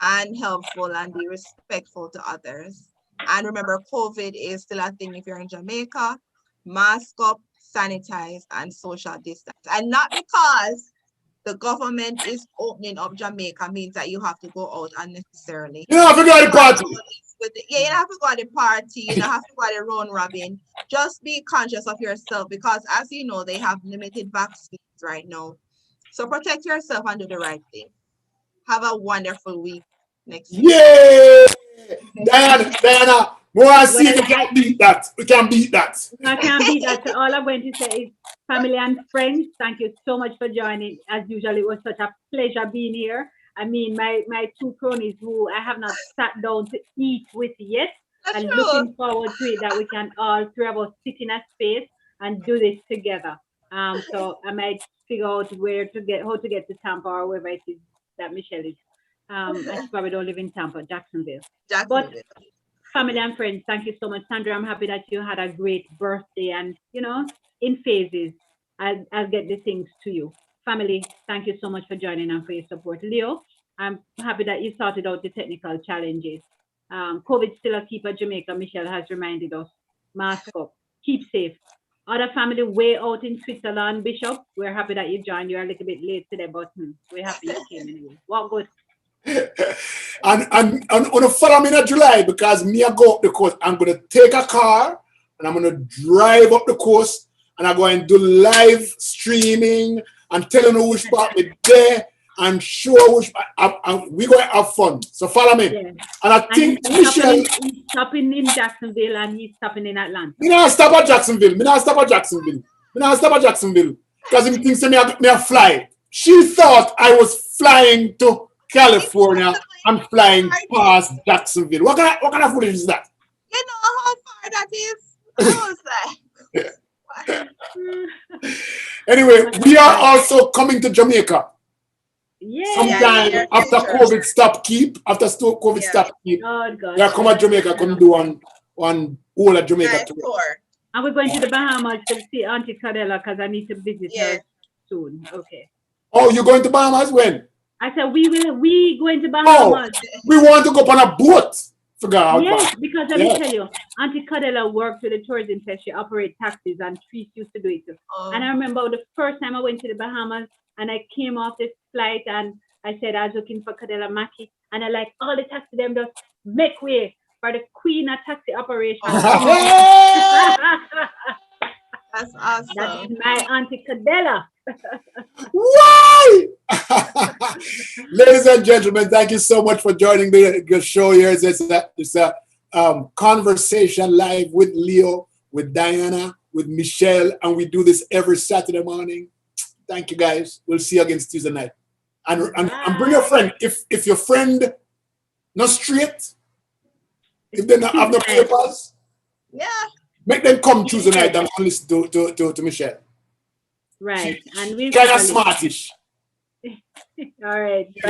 and helpful and be respectful to others. And remember, COVID is still a thing if you're in Jamaica. Mask up, sanitize, and social distance. And not because the government is opening up Jamaica means that you have to go out unnecessarily. You don't have to go to the party. Yeah, you don't have to go to the party, you don't have to go to the round robin. Just be conscious of yourself because as you know, they have limited vaccines right now. So protect yourself and do the right thing. Have a wonderful week next week. Yay! Diana, more I see Well, we can beat that. We can beat that. I can't beat that. So all I'm going to say is, family and friends, thank you so much for joining. As usual, it was such a pleasure being here. I mean, my two cronies who I have not sat down to eat with yet, That's and true. looking forward to it that we can all three of us sit in a space and do this together. So I might figure out how to get to Tampa or wherever it is that Michelle is. I probably don't live in Tampa, Jacksonville. But Jacksonville. family and friends, thank you so much. Sandra, I'm happy that you had a great birthday and, in phases, I'll get the things to you. Family, thank you so much for joining and for your support. Leo, I'm happy that you sorted out the technical challenges. COVID still a keeper Jamaica. Michelle has reminded us. Mask up. Keep safe. Other family way out in Switzerland, Bishop, we're happy that you joined. You're a little bit late today, but we're happy you came anyway. What good? and on follow me in July because me I go up the coast. I'm gonna take a car and I'm gonna drive up the coast and I'm going to do live streaming and telling you which part we there and show which we're going to have fun. So follow me. Yeah. And I think Michelle he's stopping in Jacksonville and he's stopping in Atlanta. Me not stop at Jacksonville. Because he thinks me I fly. She thought I was flying to California. I'm flying past Jacksonville. What kind of footage is that? You know how far that is? I was like, Anyway, we are also coming to Jamaica. Yeah. Sometime after COVID stop keep. Oh, God. We are coming to Jamaica, come do one whole of Jamaica tour. And we're going to the Bahamas to see Auntie Cadella because I need to visit her soon. Okay. Oh, you're going to Bahamas when? I said we going to Bahamas. Oh, we want to go on a boat. Forgot. Yes, because let me tell you, Auntie Cadella worked with the tourism fest. She operates taxis and Trees used to do it too. And I remember the first time I went to the Bahamas and I came off this flight and I said I was looking for Cadella Mackie and I like all the taxi them just make way for the queen of taxi operation. That's awesome. That is my Auntie Cadella. Why? Ladies and gentlemen, thank you so much for joining the show here. It's a conversation live with Leo, with Diana, with Michelle, and we do this every Saturday morning. Thank you, guys. We'll see you again Tuesday night. And bring your friend. If your friend not straight, if they not have no papers, make them come Tuesday night and listen to Michelle. Right. And we'll kind of smartish. All right.